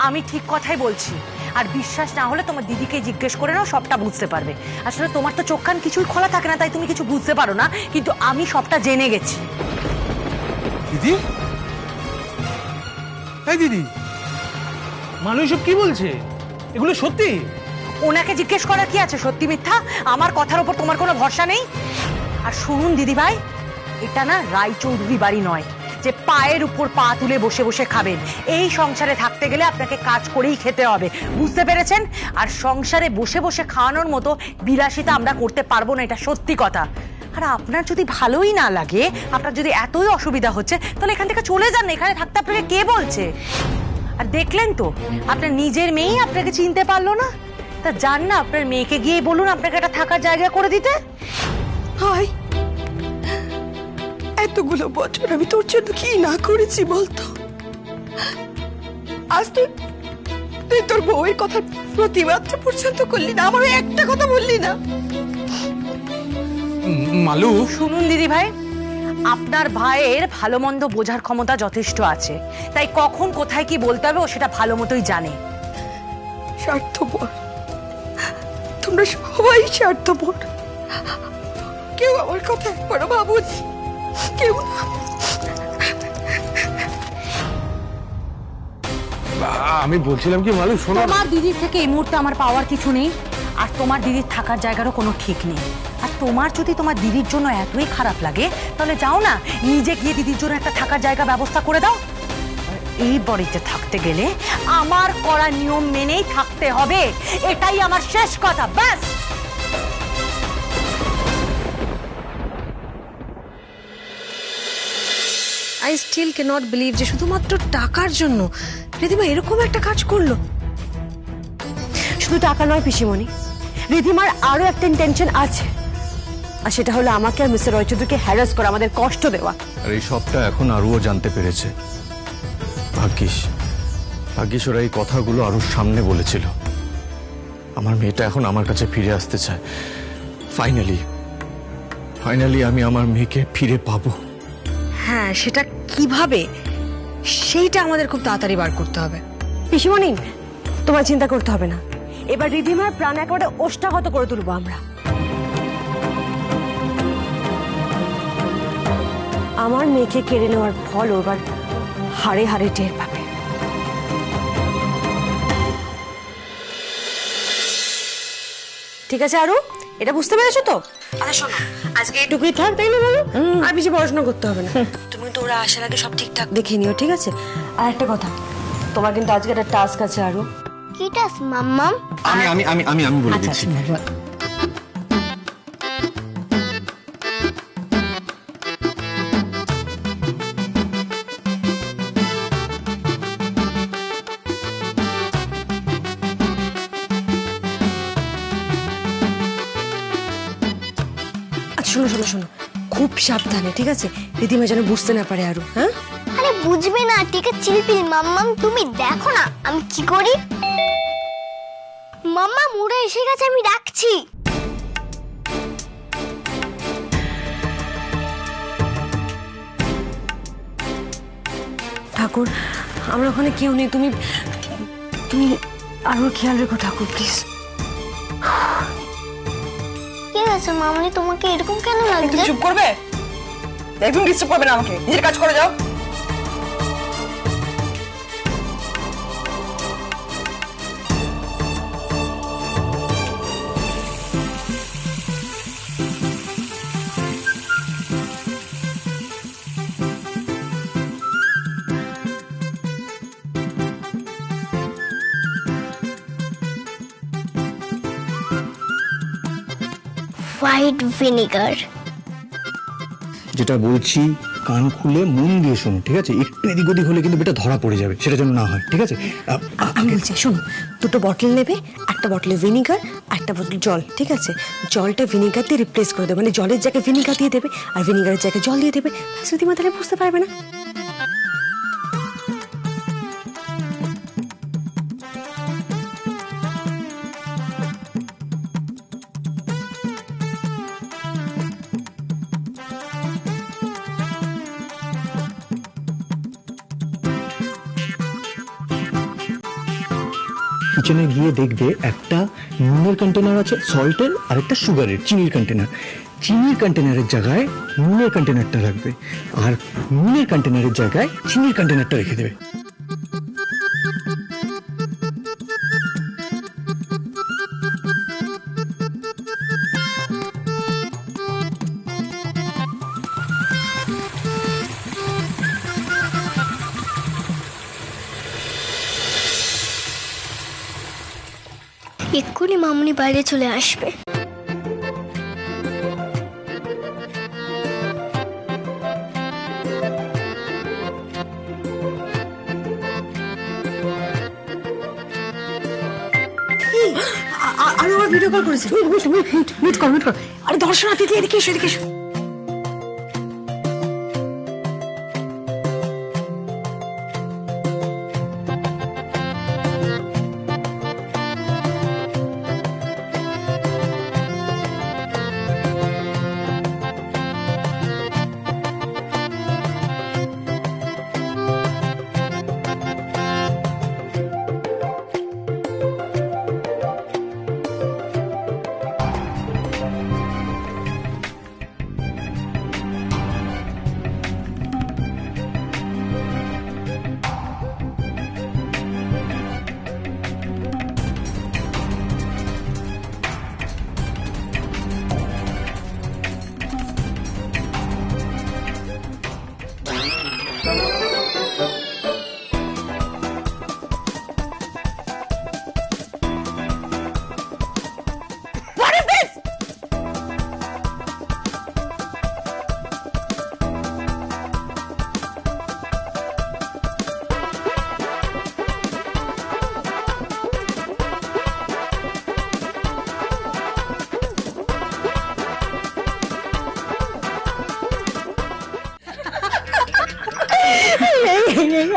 Speaker 3: আমি ঠিক কথাই বলছি, আর বিশ্বাস না হলে তোমার দিদিকে জিজ্ঞেস করে নাও, সবটা বুঝতে পারবে। আসলে তোমার তো চোখ কান কিছুই খোলা থাকে না, তাই তুমি কিছু বুঝতে পারো না, কিন্তু আমি সবটা জেনে গেছি।
Speaker 8: দিদি, এই দিদি, মালু সব কি বলছে? এগুলো সত্যি?
Speaker 3: ওনাকে জিজ্ঞেস করার কি আছে, সত্যি মিথ্যা? আমার কথার উপর তোমার কোনো ভরসা নেই? আর শুনুন দিদি ভাই, এটা না রায়চৌধুরী বাড়ি নয় যে পায়ের উপর পা তুলে বসে বসে খাবেন। এই সংসারে থাকতে গেলে আপনাকে কাজ করেই খেতে হবে, বুঝতে পেরেছেন? আর সংসারে বসে বসে খাওয়ানোর মতো বিলাসিতা আমরা করতে পারবো না, এটা সত্যি কথা। আর আপনার যদি ভালোই না লাগে, আপনার যদি এতই অসুবিধা হচ্ছে, তাহলে এখান থেকে চলে যান না, এখানে থাকতে আপনাকে কে বলছে? আর দেখলেন তো আপনার নিজের মেয়েই আপনাকে চিনতে পারলো না, তা যান না আপনার মেয়েকে গিয়ে বলুন আপনাকে একটা থাকার জায়গা করে দিতে।
Speaker 11: হাই, এতগুলো বছর আমি তোর জন্য কি না করেছি বলতো? আজ তুই তোর বউয়ের কথা প্রতিবাদ পর্যন্ত করলি না, আমার একটা কথা বললি না।
Speaker 8: মালু,
Speaker 3: শুনুন দিদি ভাই, আপনার ভাইয়ের ভালো মন্দ বোঝার ক্ষমতা যথেষ্ট আছে, তাই কখন কোথায় কি বলতে হবে ও সেটা ভালো মতোই জানে।
Speaker 11: স্বার্থপর, তোমরা সবাই স্বার্থপর, কেউ আমার কথা একবারও ভাবুনি, কেউ না।
Speaker 8: আমি বলছিলাম কি মালু, শোনো,
Speaker 3: তোমার দিদির থেকে এই মুহূর্তে আমার পাওয়ার কিছু নেই, আর তোমার দিদির থাকার জায়গারও কোনো ঠিক নেই। আর তোমার যদি তোমার দিদির জন্য এতই খারাপ লাগে, তাহলে যাও না নিজে গিয়ে দিদির জন্য একটা থাকার জায়গা ব্যবস্থা করে দাও। এই বাড়িতে থাকতে গেলে আমার করা নিয়ম মেনেই থাকতে হবে, এটাই আমার শেষ কথা, ব্যাস।
Speaker 2: আই স্টিল ক্যানট বিলিভ যে শুধুমাত্র টাকার জন্য রিধিমা এরকম একটা কাজ করলো। শুধু টাকা নয় পিসিমণি, রিধিমার আরো একটা ইন্টেনশন আছে, আর সেটা হলো আমাকে আর মিস্টার রয়চৌধুরীকে হ্যারাস করা, আমাদের কষ্ট দেওয়া।
Speaker 4: আর এই সবটা এখন আরুও জানতে পেরেছে। ভাগ্যিস ওরা এই কথাগুলো আরুর সামনে বলেছিল। আমার মেয়েটা এখন আমার কাছে ফিরে আসতে চায়। ফাইনালি আমি আমার মেয়েকে ফিরে পাবো।
Speaker 2: হ্যাঁ, সেটা কিভাবে, সেইটা আমাদের খুব তাড়াতাড়ি বার করতে হবে। পিসিমণি, তোমার চিন্তা করতে হবে না, এবার রিধিমার প্রাণ একেবারে ওষ্ঠাগত করে তুলবো আমরা। আমার মেয়েকে কেড়ে নেওয়ার ফল এবার হাড়ে হাড়ে টের পাবে। ঠিক আছে আরু, এটা বুঝতে পেরেছো তো? আচ্ছা শোনো, আজকে এইটুকুই থাক, তাই না বলো? আর বেশি পড়াশোনা করতে হবে না, তুমি তো ওরা আসার আগে সব ঠিকঠাক দেখে নিও, ঠিক আছে? আর একটা কথা, তোমার কিন্তু আজকে একটা টাস্ক আছে আরু।
Speaker 12: কি টাস্ক মাম্মাম?
Speaker 4: আমি বলে দিচ্ছি।
Speaker 2: শোনো শোনো শোনো, খুব সাবধানে, ঠিক আছে? রিধিমা যেন বুঝতে না পারে আরু। হ্যাঁ,
Speaker 12: আরে বুঝবে না, ঠিক আছে চিলপিল। মাম্মাম তুমি দেখো না আমি কি করি। মাম্মাম ওরা এসে গেছে, আমি রাখছি।
Speaker 2: ঠাকুর, আমরা ওখানে কেউ নেই, তুমি তুমি আরুর খেয়াল রেখো ঠাকুর, প্লিজ।
Speaker 12: কি হয়েছে মামনি, তোমাকে এরকম কেন লাগছে?
Speaker 11: তুমি চুপ করবে? একদম ডিস্টার্ব করবে না আমাকে, নিজের কাজ করে যাও।
Speaker 12: White vinegar.
Speaker 4: যেটা বলছি কান খুলে মন দিয়ে শোনো, ঠিক আছে? একটু এদিক ওদিক হলে কিন্তু বেটা ধরা পড়ে যাবে, সেটা যেন না হয়, ঠিক আছে?
Speaker 2: আমি বলছি শোনো, দুটো বটল নেবে, একটা বটলে ভিনিগার, একটা বোতল জল, ঠিক আছে? জলটা ভিনিগার দিয়ে রিপ্লেস করে দেবে, মানে জলের জায়গায় ভিনিগার দিয়ে দেবে আর ভিনিগারের জায়গায় জল দিয়ে দেবে, রিধিমা তাহলে বুঝতে পারবে না।
Speaker 10: কিচেনে গিয়ে দেখবে একটা নুনের কন্টেনার আছে, সল্টের, আর একটা সুগারের, চিনির কন্টেনার। চিনির কন্টেনারের জায়গায় নুনের কন্টেনারটা রাখবে, আর নুনের কন্টেনারের জায়গায় চিনির কন্টেনারটা রেখে দেবে।
Speaker 12: এক্ষুনি মামুনি বাইরে চলে আসবে।
Speaker 2: আরে আমার ভিডিও কল করেছে, মিট কর। আরে দর্শনার্থী এদিকে এসো, এদিকে এসো।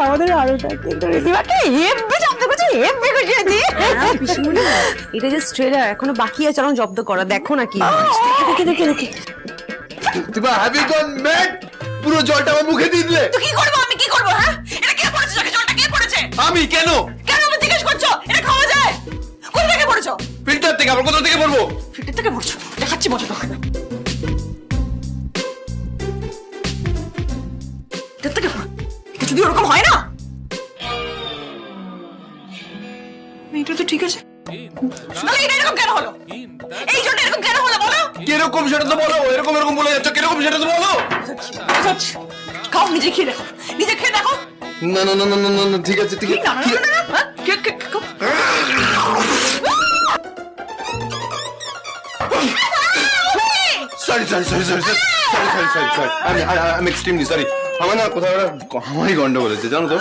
Speaker 2: আমাদের আলোটা কিন্তু রিদিমাকে হেব্বি জব্দ করছে, হেব্বি খুশি দি। পিসিমণি, এটা যে ট্রেলার, এখনো বাকি আছে আমার জব্দ করা, দেখো না কি দেখে।
Speaker 14: তুমি হ্যাভি গন ম্যাড, পুরো জলটা আমার মুখে দিয়ে দিলে।
Speaker 7: তো কি করব আমি, কি করব? হ্যাঁ, এটা কে পড়েছে? জলটা কে পড়েছে?
Speaker 14: আমি কেন
Speaker 7: কেন আমি জিজ্ঞেস করছো? এটা খাওয়া যায়? কোথা থেকে পড়েছো?
Speaker 14: ফিল্টার থেকে। আবার কোথা থেকে পড়বো?
Speaker 7: ফিল্টার থেকে পড়ছো? দেখাচ্ছি মজা তোকে। ফিল্টার থেকে পড়, এটা যদি ওরকম হয় না। এটা তো ঠিক আছে, তাহলে এটা এরকম কেন হলো? এই জন্য এরকম কেন হলো বলো?
Speaker 14: কিরকম সেটা তো বলো। এরকম এরকম বলে যাচ্ছ, কিরকম সেটা তো বলো।
Speaker 7: খাও, নিজে খেয়ে দেখো, নিজে খেয়ে দেখো।
Speaker 14: না না না না না না, ঠিক আছে ঠিক আছে। Sorry sorry sorry sorry sorry sorry sorry sorry আমি এক্সট্রিমলি সরি। আমার না কোথাও আমারই গন্ডগোল হয়েছে জানো তো।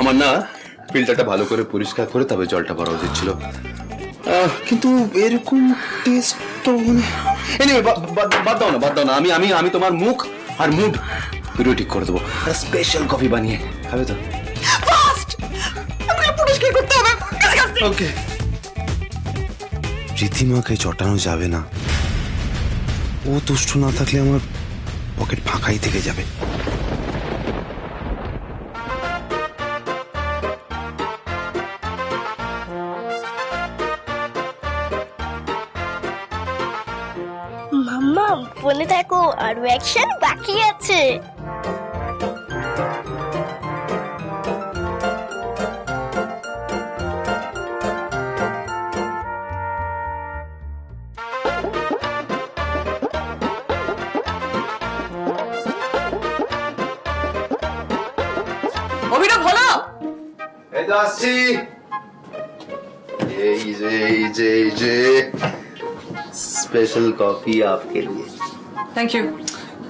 Speaker 14: আমার না ফিল্টারটা ভালো করে পরিষ্কার করে তবে জলটা ভরা উচিত ছিল, কিন্তু এরকম টেস্ট তো মানে এনিওয়ে বাদ দাও না। আমি আমি আমি তোমার মুখ আর মুড পুরো ঠিক করে দেবো। স্পেশাল কফি বানিয়ে খাবে তো?
Speaker 7: ফাস্ট আমাকে পরিষ্কার করতে হবে।
Speaker 14: ওকে। রীতিমাকে চটানো যাবে না, ও দুষ্ট না থাকলে আমার পকেট ফাঁকাই থেকে যাবে।
Speaker 12: মাম্মা বলে দেখো, আরো অ্যাকশন বাকি আছে।
Speaker 7: অভিনব হলো।
Speaker 14: এই তো আসছি। এই যে স্পেশাল কফি आपके लिए।
Speaker 7: Thank you.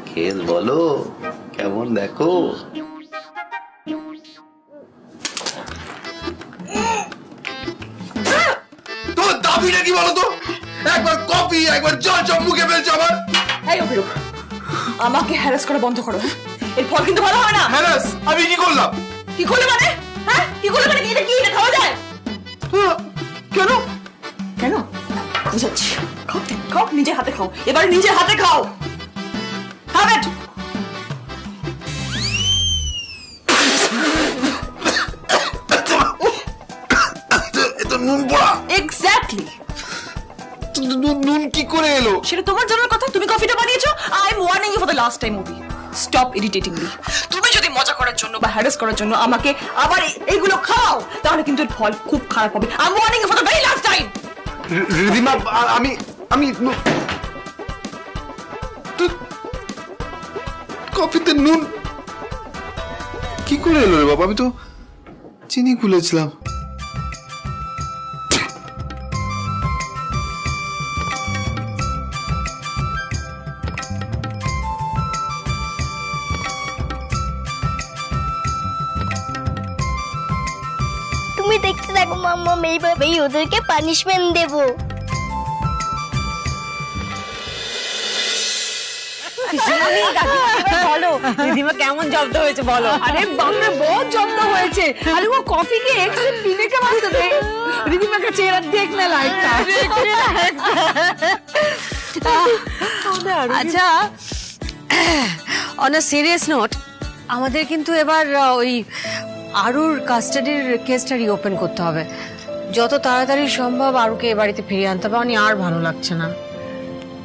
Speaker 14: খেল বলো কেমন দেখো। তো দাবিটা কি বলো তো? একবার কফি একবার জল সব মুখে ফেলছো আমার।
Speaker 7: এই অভিনব, আমাকে হ্যারাস করা বন্ধ করো। এর ফল কিন্তু ভালো হয় না।
Speaker 14: হ্যারাস? আমি কি করলাম?
Speaker 7: কি করলে মানে? হ্যাঁ, কি করলে মানে? এটা কি, এটা খাওয়া যায়?
Speaker 14: কেন
Speaker 7: কেন বুঝাচ্ছি। খাও খাও, নিজের হাতে খাও, এবার নিজের হাতে খাও। Have it.
Speaker 14: নুন পোড়া।
Speaker 11: এক্স্যাক্টলি।
Speaker 14: নুন কি করে এলো?
Speaker 11: সেটা তোমার জানার কথা। তুমি কফিটা বানিয়েছো। I am warning you for the last time মুভি। Stop irritating me. তুমি যদি মজা করার জন্য বা হ্যারাস করার জন্য আমাকে আবার এইগুলো খাও তাহলে কিন্তু এর ফল খুব খারাপ হবে। I am warning you for the very last time.
Speaker 14: Ridhima আমি কফিতে নুন কি করে এলো রে বাবা? আমি তো চিনি গুলেছিলাম।
Speaker 12: তুমি দেখতে থাকো মাম্মা, এইভাবেই ওদেরকে পানিশমেন্ট দেবো।
Speaker 2: বলো দিদিমা কেমন জব্দ হয়েছে বলো।
Speaker 7: अरे बाप रे बहुत जब्द হয়েছে। अरे वो कॉफी के एक सिप पीने के बाद रिदिमा का चेहरा देखने लायक था।
Speaker 2: আচ্ছা, অন আ সিরিয়াস নোট, আমাদের কিন্তু এবার ওই আরুর কাস্টাডির কেসটা রিওপেন করতে হবে। যত তাড়াতাড়ি সম্ভব আরুকে এ বাড়িতে ফিরিয়ে আনতে হবে। আর ভালো লাগছে না।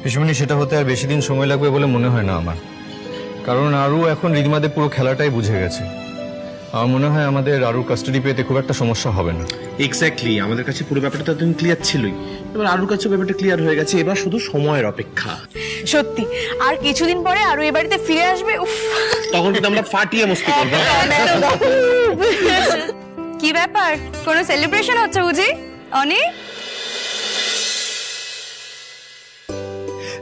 Speaker 4: পিসমণি, সেটা হতে আর বেশি দিন সময় লাগবে বলে মনে হয় না আমার, কারণ আরু এখন রিদিমাদের পুরো খেলাটাই বুঝে গেছে। আমার মনে হয় আমাদের আরুর কাস্টাডি পেতে খুব একটা সমস্যা হবে না।
Speaker 13: এক্স্যাক্টলি, আমাদের কাছে পুরো ব্যাপারটা তো তুমি ক্লিয়ার ছিলই, এবার আরুর কাছে ব্যাপারটা ক্লিয়ার হয়ে গেছে, এবার শুধু সময়ের অপেক্ষা।
Speaker 17: সত্যি আর কিছুদিন পরে আরো এ বাড়িতে ফিরে আসবে। উফ,
Speaker 13: তখন কিন্তু আমরা ফাটিয়ে মস্তি করবো।
Speaker 17: কি ব্যাপার, কোনো সেলিব্রেশন হচ্ছে বুঝি? অনি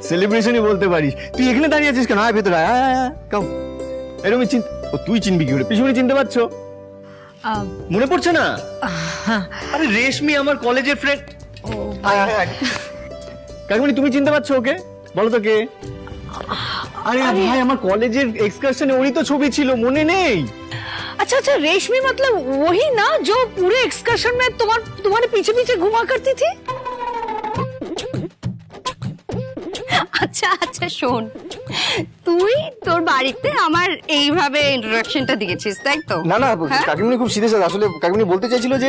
Speaker 4: সেলিব্রেশনই বলতে পারিস। তুই এখানে দাঁড়িয়ে আছিস কেন? আয় ভেতরে আয়, আয়, আয়, কাম। এরকম তুই চিনবি কি করে? পিসমণি চিনতে পারছো? মনে পড়ছে না? আরে রেশমি আমার কলেজের ফ্রেন্ড। কাকিমণি তুমি চিনতে পারছো ওকে? বলো তো কে? আরে ভাই, আমার কলেজের এক্সকারশনে ওরই তো ছবি ছিল, মনে নেই?
Speaker 7: अच्छा अच्छा, रेशमी मतलब वही ना जो पूरे एक्सकर्शन में तुम्हारे पीछे पीछे घुमा करती थी?
Speaker 1: আচ্ছা আচ্ছা শোন, তুই তোর বাড়িতে আমার এইভাবে ইন্ট্রোডাকশনটা দিয়েছিস তাই তো?
Speaker 4: না না,
Speaker 1: হ্যাঁ?
Speaker 4: কাকিমণি খুব সিরিয়াস। আসলে কাকিমণি বলতে চাইছিল যে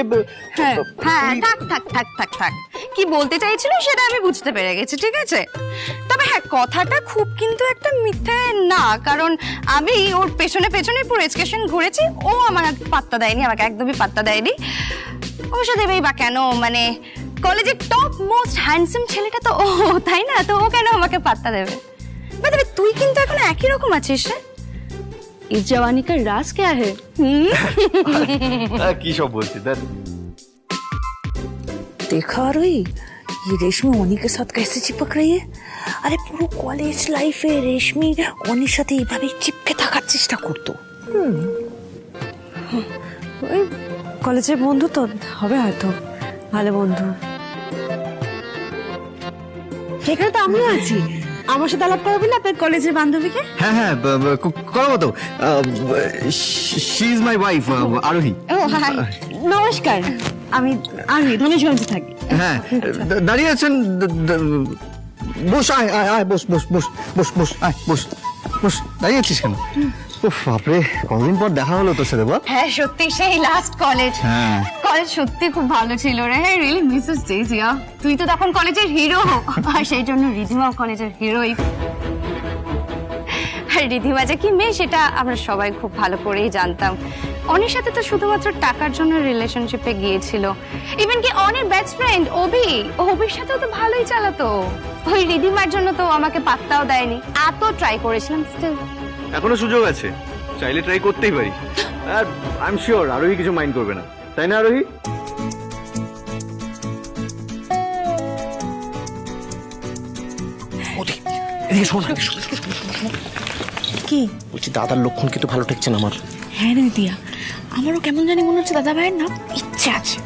Speaker 1: হ্যাঁ হ্যাঁ, থাক থাক থাক থাক থাক, কি বলতে চাইছিল সেটা আমি বুঝতে পেরে গেছি, ঠিক আছে। তবে হ্যাঁ, কথাটা খুব কিন্তু একটা মিথ্যে না, কারণ আমি ওর পেছনে পেছনে পুরো এক্সকারশন ঘুরেছি। ও আমার পাত্তা দেয়নি, আমাকে একদমই পাত্তা দেয়নি। অবশ্য দেবেই বা কেন, মানে কলেজের টপ মোস্ট হ্যান্ডসাম ছেলেটা তো ও, তাই না? তো ও কেন আমাকে পাত্তা দেবে? তবে তুই কিন্তু এখন একই রকম আছিস রে। इस जवानी का राज क्या है?
Speaker 4: কি সব বলছিস?
Speaker 9: देखा रोई, ये रेशमी ओनी के साथ कैसे चिपक रही है। अरे পুরো কলেজ লাইফে রেশমি ওনির সাথে এইভাবে চিপকে থাকার চেষ্টা করতো।
Speaker 2: ওই কলেজের বন্ধু তো হবে হয়তো, ভালো বন্ধু। সেখানে তো আমিও আছি, আমার সাথে আলাপ করাবি না আপনার কলেজের বান্ধবীকে?
Speaker 4: হ্যাঁ হ্যাঁ, করবো তো। শি ইজ মাই ওয়াইফ, আরোহী।
Speaker 2: ও হাই, নমস্কার, আমি আরোহী, ধনেশগঞ্জে থাকি।
Speaker 4: হ্যাঁ, দাঁড়িয়ে আছেন? বস, আয় আয় আয়, বস বস বস বস বস, আয় বস বস। দাঁড়িয়ে আছিস কেন? উফ বাপরে, কতদিন পর দেখা হলো তোর সাথে। বল।
Speaker 1: হ্যাঁ সত্যি, সেই লাস্ট কলেজ।
Speaker 4: হ্যাঁ,
Speaker 1: কলেজ সত্যি খুব ভালো ছিল রে। হ্যাঁ, রিয়েলি মিস ইস ডেজ। তুই তো তখন কলেজের হিরো, আর সেই জন্য রিধিমাও কলেজের হিরোই। আর রিধিমা যে কি মেয়ে সেটা আমরা সবাই খুব ভালো করেই জানতাম। অনির সাথে তো শুধুমাত্র টাকার জন্য রিলেশনশিপে গিয়েছিল। ইভেন কি অনির বেস্ট ফ্রেন্ড অভির সাথেও তো ভালোই চালাতো। ওই রিধিমার জন্য তো আমাকে পাত্তাও দেয়নি। এত ট্রাই করেছিলাম, স্টিল।
Speaker 4: এখনো সুযোগ আছে, চাইলে ট্রাই করতেই পারি। আর আই এম শিওর আরোহী কিছু মাইন্ড করবে না, তাই না আরোহী?
Speaker 9: কি
Speaker 13: বলছি, দাদার লক্ষণ কিন্তু ভালো ঠেকছে না আমার।
Speaker 16: হ্যাঁ রে দিয়া, আমারও কেমন জানি মনে হচ্ছে দাদা ভাইয়ের না ইচ্ছে আছে।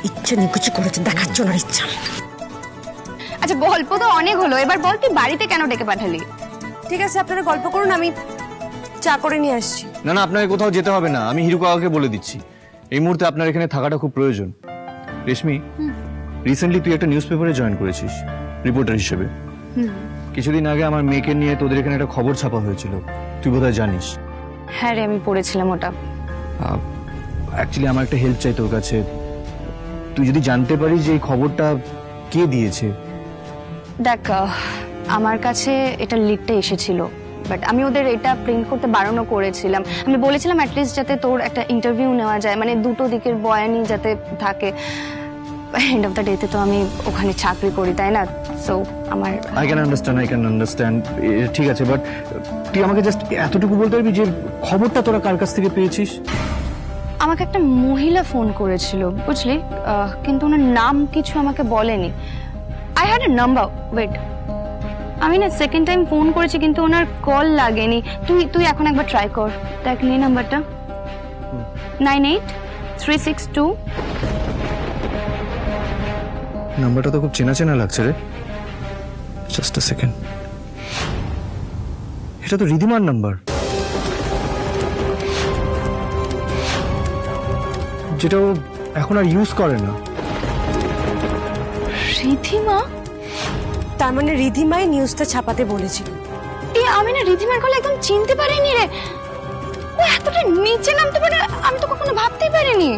Speaker 9: ইচ্ছে নেই, কিছু করেছে দেখাচ্ছ না ইচ্ছা।
Speaker 1: আচ্ছা গল্প তো অনেক হলো, এবার বল তুই বাড়িতে কেন ডেকে পাঠালি?
Speaker 2: ঠিক আছে, আপনারা গল্প করুন, আমি চা করে নিয়ে আসছি।
Speaker 4: না না, আপনাকে কোথাও যেতে হবে না, আমি হিরু কাকাকে বলে দিচ্ছি। এই মুহূর্তে আপনার এখানে থাকাটা খুব প্রয়োজন। রেশমি, রিসেন্টলি তুই একটা নিউজ পেপারে জয়েন করেছিস রিপোর্টার হিসেবে। কিছুদিন আগে আমার মেয়েকে নিয়ে তোদের এখানে একটা খবর ছাপা হয়েছিল, তুই বোধহয় জানিস।
Speaker 1: হ্যাঁ রে, আমি পড়েছিলাম ওটা।
Speaker 4: অ্যাকচুয়ালি আমার একটা হেল্প চাই তোর কাছে। তুই যদি জানতে পারিস যে এই খবরটা কে দিয়েছে।
Speaker 1: দেখ আমার কাছে এটা লিডটা এসেছিল, বাট আমি ওদের এটা প্রিন্ট করতে বারণও করেছিলাম। আমি বলেছিলাম অ্যাটলিস্ট যাতে তোর একটা ইন্টারভিউ নেওয়া যায়, মানে দুটো দিকের বয়ানই যাতে থাকে। এন্ড অফ দ্য ডেতে তো আমি ওখানে চাকরি করি, তাই না? সো আমার
Speaker 4: আই ক্যান আন্ডারস্ট্যান্ড। ঠিক আছে, বাট তুই আমাকে জাস্ট এতটুকু বলতে পারবি যে খবরটা তোরা কার কাছ থেকে পেয়েছিস?
Speaker 1: আমাকে একটা মহিলা ফোন করেছিল, বুঝলি, কিন্তু ওনার নাম কিছু আমাকে বলেনি। I had a number, wait, আমি না সেকেন্ড টাইম ফোন করেছি কিন্তু ওনার কল লাগেনি। তুই এখন একবার ট্রাই কর, দেখ নি নাম্বারটা 98362।
Speaker 4: নাম্বারটা তো খুব চেনা চেনা লাগছে রে। জাস্ট আ সেকেন্ড, এটা তো রিধিমার নাম্বার, যেটা ও এখন আর ইউজ করে না।
Speaker 1: রিধিমা?
Speaker 2: তার মানে রিধিমাই নিউজটা ছাপাতে বলেছিল।
Speaker 1: আমি না রিধিমার গলা একদম চিনতে পারিনি রে, ও এতটা নিচে নামতে পারে আমি তো কখনো ভাবতেই পারিনি।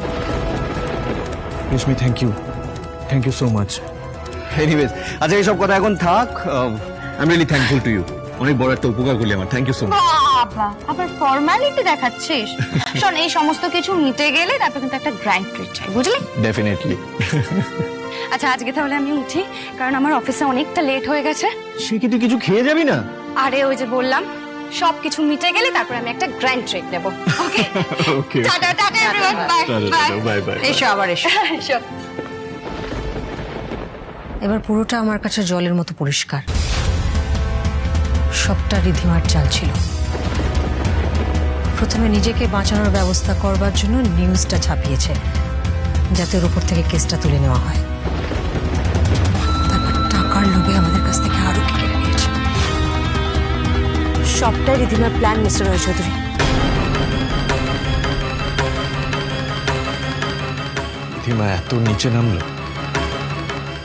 Speaker 4: Reshmi, thank you so much. Anyways, আচ্ছা এইসব কথা এখন থাক। I am really thankful to you. অনেক বড় একটা উপকার করলি আমার, থ্যাংক ইউ সো মাচ।
Speaker 1: বাবা, আবার ফর্মালিটি দেখাচ্ছিস? শোন, এই সমস্ত কিছু মিটে গেলে তারপর কিন্তু একটা গ্র্যান্ড ট্রিট চাই, বুঝলি?
Speaker 4: ডেফিনেটলি।
Speaker 1: আচ্ছা আজকে তাহলে আমি উঠি, কারণ আমার অফিসে অনেকটা লেট হয়ে গেছে।
Speaker 4: সে কি তুই কিছু খেয়ে যাবি না?
Speaker 1: আরে ওই যে বললাম, সবকিছু মিটে গেলে তারপর আমি একটা গ্র্যান্ড ট্রিট নেব। Okay
Speaker 4: okay,
Speaker 1: tata tata everyone, bye
Speaker 4: bye.
Speaker 2: এসো আবার এসো।
Speaker 1: এসো।
Speaker 18: এবার পুরোটা আমার কাছে জলের মতো পরিষ্কার, সবটা রিধিমার চাল ছিল। প্রথমে নিজেকে বাঁচানোর ব্যবস্থা করবার জন্য নিউজটা ছাপিয়েছে, যাতে ওর উপর থেকে কেসটা তুলে নেওয়া হয়। তারপর টাকার লোভে আমাদের কাছ থেকে আরো কি কেড়ে নিয়েছে।
Speaker 2: সবটাই রিধিমার প্ল্যান, মিস্টার রয় চৌধুরী।
Speaker 4: রিধিমা এত নিচে নামলো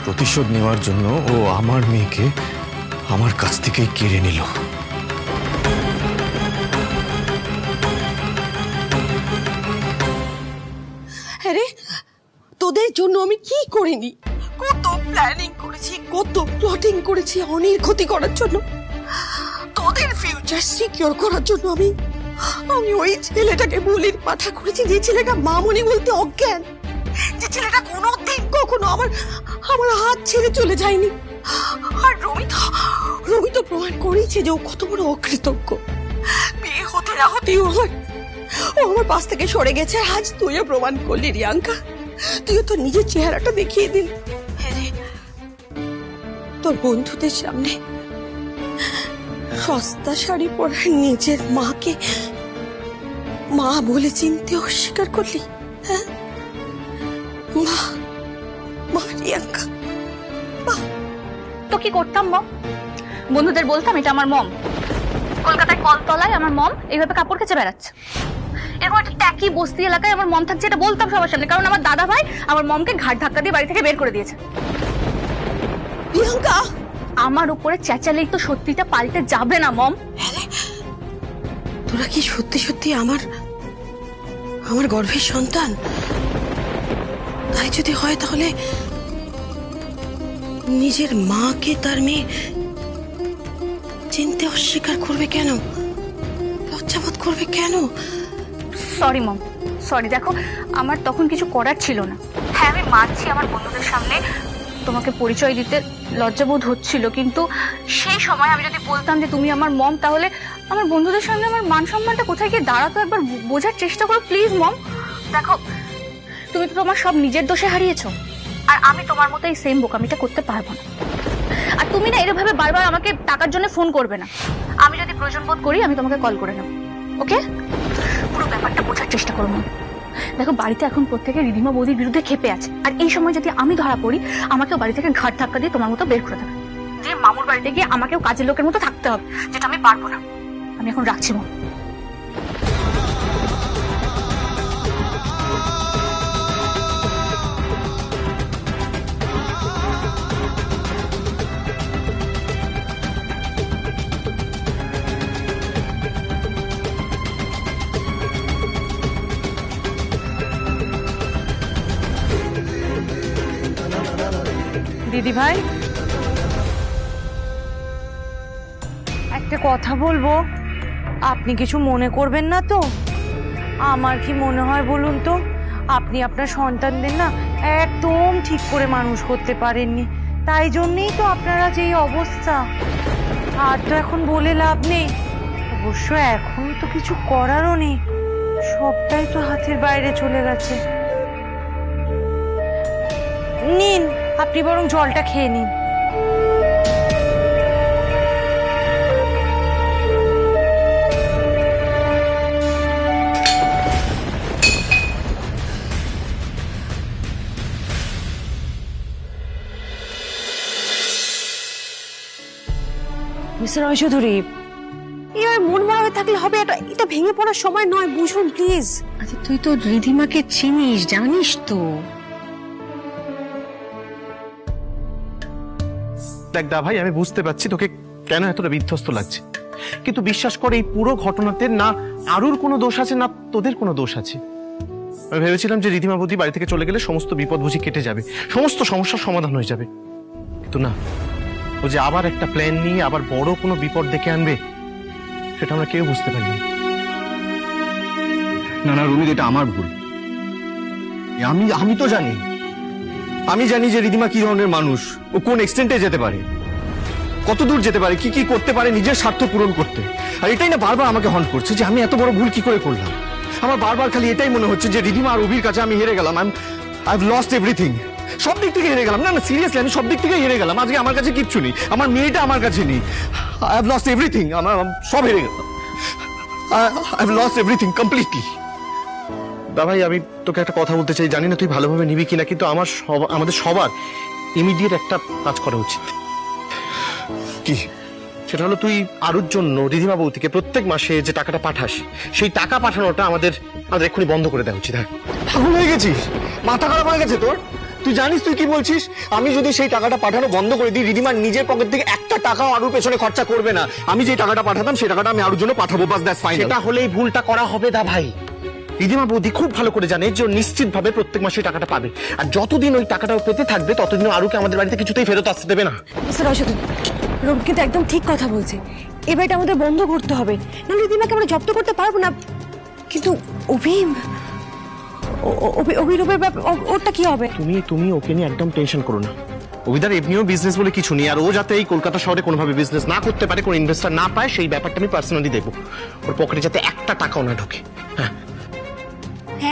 Speaker 4: প্রতিশোধ নেওয়ার জন্য। ও আমার মেয়েকে আমার কাছ থেকেই কেড়ে নিল।
Speaker 7: আরে তোদের জন্য আমি কি করিনি, কত প্ল্যানিং করেছি, কত প্লটিং করেছি অনেক ক্ষতি করার জন্য, তোদের ফিউচার সিকিউর করার জন্য। আমি ওই ছেলেটাকে বলির পাঠা করেছি, যে ছেলেটা মামনি বলতে অজ্ঞান, যে ছেলেটা কোনোদিন কখনো আমার হাত ছেড়ে চলে যায়নি। আর রমি তো প্রমাণ করেছে যে ও কত বড় অকৃতজ্ঞ। বিয়ে হতে না হতেই ও আমার পাশ থেকে সরে গেছে। আজ তুইও প্রমাণ করলি রিয়াঙ্কা, তুইও তো নিজের চেহারাটা দেখিয়ে দিলি। তোর বন্ধুদের সামনে সস্তা শাড়ি পরা নিজের মাকে মা বলে চিনতে অস্বীকার করলি। হ্যাঁ মা রিয়াঙ্কা,
Speaker 1: তো কি করতাম মম? বন্ধুদের বলতাম এটা আমার মম, কলকাতায় কলতলায় আমার মম এইভাবে কাপড় কেচে বেড়াচ্ছে। এরকম একটা ট্যাকি বস্তি এলাকায় আমার মম থাকছে, এটা বলতাম সবার সামনে, কারণ আমার দাদা ভাই আমার মমকে ঘাট ধাক্কা দিয়ে বাড়ি থেকে বের করে দিয়েছে।
Speaker 7: প্রিয়াঙ্কা,
Speaker 1: আমার উপরে চেঁচালেই তো সত্যিটা পাল্টে যাবে না মম।
Speaker 7: তোরা কি সত্যি সত্যি আমার গর্ভের সন্তান? তাই যদি হয় তাহলে নিজের মাকে তার মেয়ে চিনতে অস্বীকার করবে কেন? লজ্জাবোধ করবে কেন?
Speaker 1: Sorry mom, sorry. দেখো, আমার তখন কিছু করার ছিল না। হ্যাঁ আমি মানছি আমার বন্ধুদের সামনে তোমাকে পরিচয় দিতে লজ্জাবোধ হচ্ছিল, কিন্তু সেই সময় আমি যদি বলতাম যে তুমি আমার মম, তাহলে আমার বন্ধুদের সামনে আমার মান সম্মানটা কোথায় গিয়ে দাঁড়াতো একবার বোঝার চেষ্টা করো প্লিজ মম। দেখো, তুমি তো তোমার সব নিজের দোষে হারিয়েছো, আর আমি তোমার মতো এই সেম বোকামিটা করতে পারবো না। আর তুমি না এরভাবে বারবার আমাকে টাকার জন্য ফোন করবে না। আমি যদি প্রয়োজন বোধ করি আমি তোমাকে কল করে নেব, ওকে? পুরো ব্যাপারটা বোঝার চেষ্টা করো মম। দেখো, বাড়িতে এখন প্রত্যেকে রিধিমা বৌদির বিরুদ্ধে ক্ষেপে আছে, আর এই সময় যদি আমি ধরা পড়ি আমাকেও বাড়ি থেকে ঘাট ধাক্কা দিয়ে তোমার মতো বের করে দেবে, যে মামুর বাড়িতে গিয়ে আমাকেও কাজের লোকের মতো থাকতে হবে, যেটা আমি পারবো না। আমি এখন রাখছি মম।
Speaker 3: দিদি ভাই একটা কথা বলবো, আপনি কিছু মনে করবেন না তো? আমার কি মনে হয় বলুন তো, আপনি আপনার সন্তানদের না একদম ঠিক করে মানুষ করতে পারেননি, তাই জন্যেই তো আপনারা যে এই অবস্থা। আর তো এখন বলে লাভ নেই, অবশ্য এখন তো কিছু করারও নেই, সবটাই তো হাতের বাইরে চলে গেছে। নিন, আপনি বরং জলটা খেয়ে নিন।
Speaker 2: মিস্টার রায়চৌধুরী, এবার মন মরা হয়ে থাকলে হবে? এটা ভেঙে পড়ার সময় নয়, বুঝুন প্লিজ।
Speaker 18: আচ্ছা তুই তো রিধিমাকে চিনিস, জানিস তো।
Speaker 8: দেখ দা ভাই, আমি বুঝতে পারছি তোকে কেন এতটা বিধ্বস্ত লাগছে, কিন্তু বিশ্বাস করে এই পুরো ঘটনাতে না আরুর কোনো দোষ আছে না তোদের কোনো দোষ আছে। আমি ভেবেছিলাম যে রিধিমা বৌদি বাড়ি থেকে চলে গেলে সমস্ত বিপদ বুঝি কেটে যাবে, সমস্ত সমস্যার সমাধান হয়ে যাবে, কিন্তু না, ও যে আবার একটা প্ল্যান নিয়ে আবার বড় কোনো বিপদ ডেকে আনবে সেটা আমরা কেউ বুঝতে পারিনি।
Speaker 4: না না রুমি, এটা আমার ভুল। আমি তো জানি, আমি জানি যে রিধিমা কি ধরনের মানুষ, ও কোন এক্সটেন্টে যেতে পারে, কত দূর যেতে পারে, কি কি করতে পারে নিজের স্বার্থ পূরণ করতে। আর এটাই না বারবার আমাকে হন্ট করছে যে আমি এত বড় ভুল কি করে করলাম। আমার বারবার খালি এটাই মনে হচ্ছে যে রিধিমা আর অভির কাছে আমি হেরে গেলাম। আই হ্যাভ লস্ট এভরিথিং, সব দিক থেকে হেরে গেলাম। না না সিরিয়াসলি, আমি সব দিক থেকে হেরে গেলাম। আজকে আমার কাছে কিচ্ছু নেই, আমার মেয়েটা আমার কাছে নেই। আই হ্যাভ লস্ট এভরিথিং, আমার সব হেরে গেলাম। I have lost everything completely.
Speaker 8: দা ভাই, আমি তোকে একটা কথা বলতে চাই, জানি না তুই ভালোভাবে নিবি কিনা, কিন্তু আমাদের সবার ইমিডিয়েট একটা কাজ করা উচিত।
Speaker 4: কি?
Speaker 8: সেটা হলো তুই আরুর জন্য রিধিমা বৌদিকে প্রত্যেক মাসে যে টাকাটা পাঠাস, সেই টাকা পাঠানোটা আমাদের এক্ষুনি বন্ধ করে দেওয়া উচিত। হ্যাঁ,
Speaker 4: পাগল হয়ে গেছিস? মাথা খারাপ হয়ে গেছে তোর? তুই জানিস তুই কি বলছিস? আমি যদি সেই টাকাটা পাঠানো বন্ধ করে দিই, রিধিমার নিজের পকেট থেকে একটা টাকাও আরুর পেছনে খরচা করবে না। আমি যে টাকাটা পাঠাতাম সেই টাকাটা আমি আরুর জন্য পাঠাবো, বাস দ্যাটস ফাইনাল।
Speaker 8: সেটা হলেই ভুলটা করা হবে দা ভাই। রিধিমা বৌদি খুব ভালো করে জানে যে নিশ্চিত ভাবে প্রত্যেক মাসে টাকাটা পাবে, আর যতদিন ওই টাকাটা পেতে থাকবে ততদিন আরুকে আমাদের বাড়িতে কিছুতেই ফেরত আসতে দেবে না।
Speaker 2: মিস্টার রায়চৌধুরী, রূপ কিন্তু একদম ঠিক কথা বলছে। এবার এটা আমাদের বন্ধ করতে হবে, নাহলে রিধিমাকে আমরা জব্দ করতে পারবো না। কিন্তু অভিরূপের ওরটা কি হবে?
Speaker 8: তুমি ওকে নিয়ে একদম টেনশন করো না। অভিদার এমনিও বিজনেস বলে কিছু নেই, আর ও যাতে এই কলকাতা শহরে কোনোভাবে বিজনেস না করতে পারে, কোনো ইনভেস্টার না পায়, সেই ব্যাপারটা আমি পার্সোনালি দেখবো। ওর পকেটে যাতে একটা টাকাও না ঢোকে। হ্যাঁ,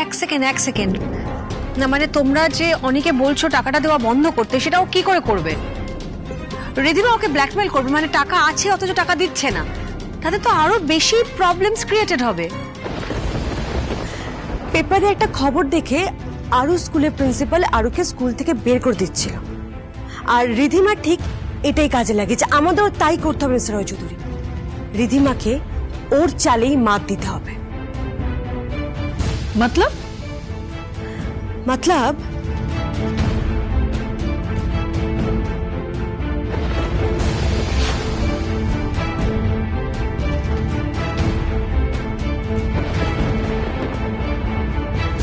Speaker 18: এক সেকেন্ড না, মানে তোমরা যে অনেকে বলছো টাকাটা দেওয়া বন্ধ করতে, সেটাও কি করে করবে? রিধিমা ওকে ব্ল্যাকমেল করবে, মানে টাকা আছে অথচ টাকা দিচ্ছে না, তাতে তো আরো বেশি প্রবলেমস ক্রিয়েটেড হবে।
Speaker 2: পেপারে একটা খবর দেখে আরু স্কুলের প্রিন্সিপাল আরুকে স্কুল থেকে বের করে দিচ্ছিল, আর রিধিমা ঠিক এটাই কাজে লাগেছে। আমাদেরও তাই করতে হবে মিস্টার রায়চৌধুরী, রিধিমাকে ওর চালেই মাত দিতে হবে।
Speaker 11: मतलब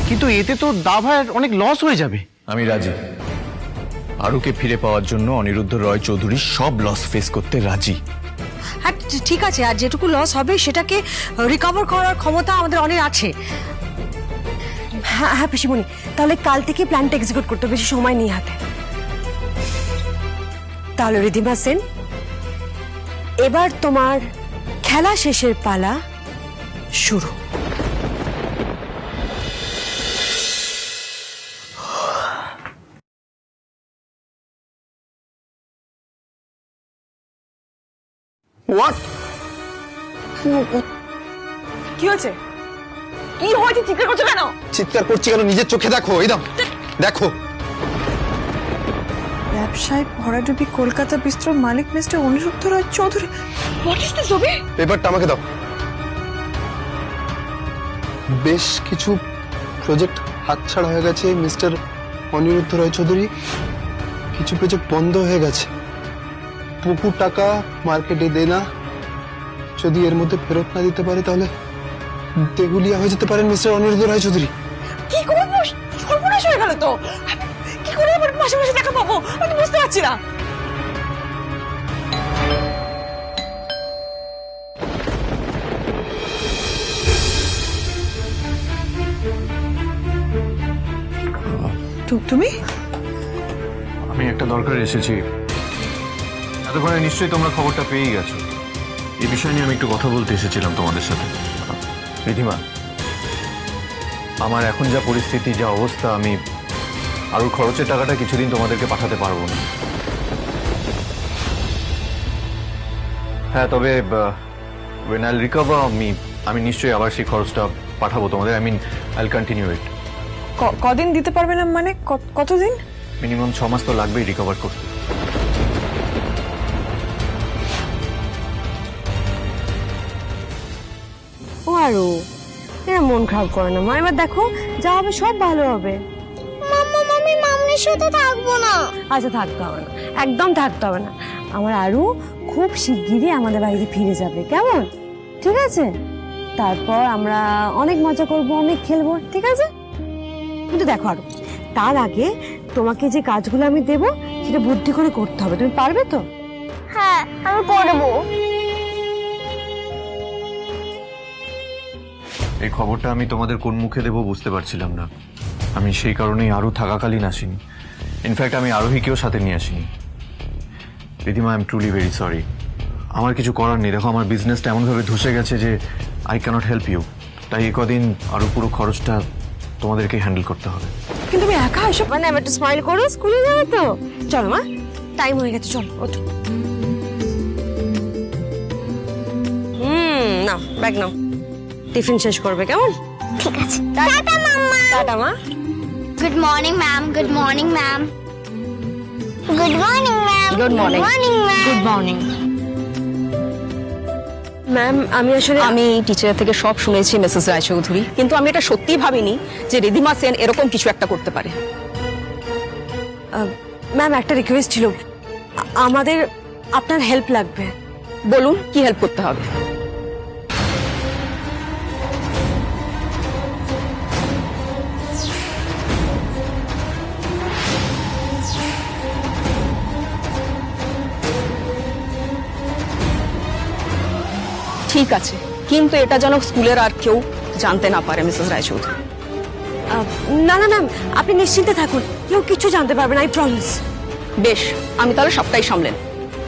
Speaker 8: কিন্তু এতে তো দা ভাইয়ের অনেক লস হয়ে যাবে।
Speaker 4: আমি রাজি। আরুকে ফিরে পাওয়ার জন্য অনিরুদ্ধ রয় চৌধুরী সব লস ফেস করতে রাজি।
Speaker 18: হ্যাঁ ঠিক আছে, আর যেটুকু লস হবে সেটাকে রিকভার করার ক্ষমতা আমাদের অনেক আছে।
Speaker 2: হ্যাঁ পিসিমণি, তাহলে কাল থেকে প্ল্যানটা এক্সিকিউট করতে বেশি সময় নেই হাতে। তাহলে রিধিমা সেন, এবার তোমার খেলা শেষের পালা শুরু।
Speaker 8: হোয়াট?
Speaker 11: কি হয়েছে? কি হয়েছে? চিৎকার করছো কেন?
Speaker 4: চিৎকার করছি কেন? নিজের চোখে দেখো, এই দাও দেখো।
Speaker 11: ব্যবসায় ভরাডুবি কলকাতা বিস্ত্র মালিক mister Aniruddha Roy Chowdhury. What is this Abhi?
Speaker 14: পেপারটা আমাকে দাও। বেশ কিছু প্রজেক্ট হাতছাড়া হয়ে গেছে মিস্টার অনিরুদ্ধ রয় চৌধুরী। কিছু প্রজেক্ট বন্ধ হয়ে গেছে। পুকুর টাকা মার্কেটে দেনা যদি এর মধ্যে ফেরত না দিতে পারে তাহলে দেগুলিয়া হয়ে যেতে পারেন মিস্টার অনিরুদ্ধ রায় চৌধুরী।
Speaker 11: কি করবো? সর্বনাশ হয়ে গেল তো। কি করে আবার মাসে মাসে টাকা পাবো? আমি বুঝতে পাচ্ছি না। তুমি
Speaker 8: আমি একটা দরকারে এসেছি। এতক্ষণে নিশ্চয়ই তোমরা খবরটা পেয়েই গেছো। এই বিষয় নিয়ে আমি একটু কথা বলতে এসেছিলাম তোমাদের সাথে। রিধিমা, আমার এখন যা পরিস্থিতি, যা অবস্থা, আমি আরো খরচের টাকাটা কিছুদিন তোমাদেরকে পাঠাতে পারবো না। হ্যাঁ, তবে when I'll recover, আমি নিশ্চয়ই আবার সেই খরচটা পাঠাবো তোমাদের। I mean, I'll continue it.
Speaker 11: কদিন দিতে পারবে না মানে কতদিন?
Speaker 8: মিনিমাম 6 মাস তো লাগবেই রিকভার করতে।
Speaker 2: ও আরু, এরা মন খারাপ করে না মা, এবার দেখো যা হবে সব ভালো হবে।
Speaker 12: মাম্মা আমি মামনির সাথে থাকবো না।
Speaker 2: আচ্ছা থাকতে হবে না, একদম থাকতে হবে না। আমার আরু খুব শিগগিরই আমাদের বাড়িতে ফিরে যাবে, কেমন? ঠিক আছে, তারপর আমরা অনেক মজা করব, অনেক খেলবো, ঠিক আছে? কিন্তু দেখো আরু, তার আগে তোমাকে যে কাজগুলো আমি দেব সেটা বুদ্ধি করে করতে হবে। তুমি পারবে তো?
Speaker 12: হ্যাঁ আমি করবো।
Speaker 8: এই খবরটা আমি তোমাদের কোন মুখে দেবো বুঝতে পারছিলাম না। আমি সেই কারণেই আরু থাকাকালীন আসিনি। ইনফ্যাক্ট আমি আরোহীকেও সাথে নিয়ে আসিনি। Ridhima, I am truly very sorry. আমার কিছু করার নেই। দেখো, আমার বিজনেসটা এমনভাবে ধসে গেছে যে আই ক্যানট হেল্প ইউ। তাই এই কদিন আরো পুরো খরচটা তোমাদেরকে হ্যান্ডেল করতে হবে।
Speaker 2: কিন্তু তুমি একা এসব, মানে আমি একটু স্মাইল করো, স্কুলে যাবে তো। চলো মা, টাইম হয়ে গেছে, চলো ওঠো। নাও ব্যাগ নাও, টিফিন শেষ করবে, কেমন?
Speaker 12: ঠিক আছে, টাটা মাম্মা।
Speaker 2: টাটা মা।
Speaker 12: Good morning ma'am. Good morning ma'am. Good morning ma'am.
Speaker 11: Good morning.
Speaker 12: Morning ma'am.
Speaker 11: Good morning
Speaker 2: ma'am.
Speaker 11: আমি টিচার থেকে সব শুনেছি মিসেস রায়চৌধুরী, কিন্তু আমি এটা সত্যিই ভাবিনি যে রিধিমা সেন এরকম কিছু একটা করতে পারে।
Speaker 2: ম্যাম একটা রিকোয়েস্ট ছিল, আমাদের আপনার হেল্প লাগবে।
Speaker 11: বলুন কি হেল্প করতে হবে? ঠিক আছে, কিন্তু এটা যেন স্কুলের আর কেউ জানতে না পারে মিসেস রায়চৌধুরী।
Speaker 2: না না ম্যাম, আপনি নিশ্চিন্তে থাকুন, কেউ কিছু জানতে পারবে না, আই প্রমিস।
Speaker 11: বেশ, আমি তাহলে সবটাই সামলেন।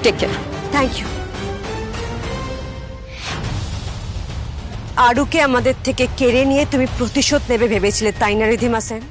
Speaker 11: Take care.
Speaker 2: Thank you. আরুকে আমাদের থেকে কেড়ে নিয়ে তুমি প্রতিশোধ নেবে ভেবেছিলে, তাই না রিধিমা সেন?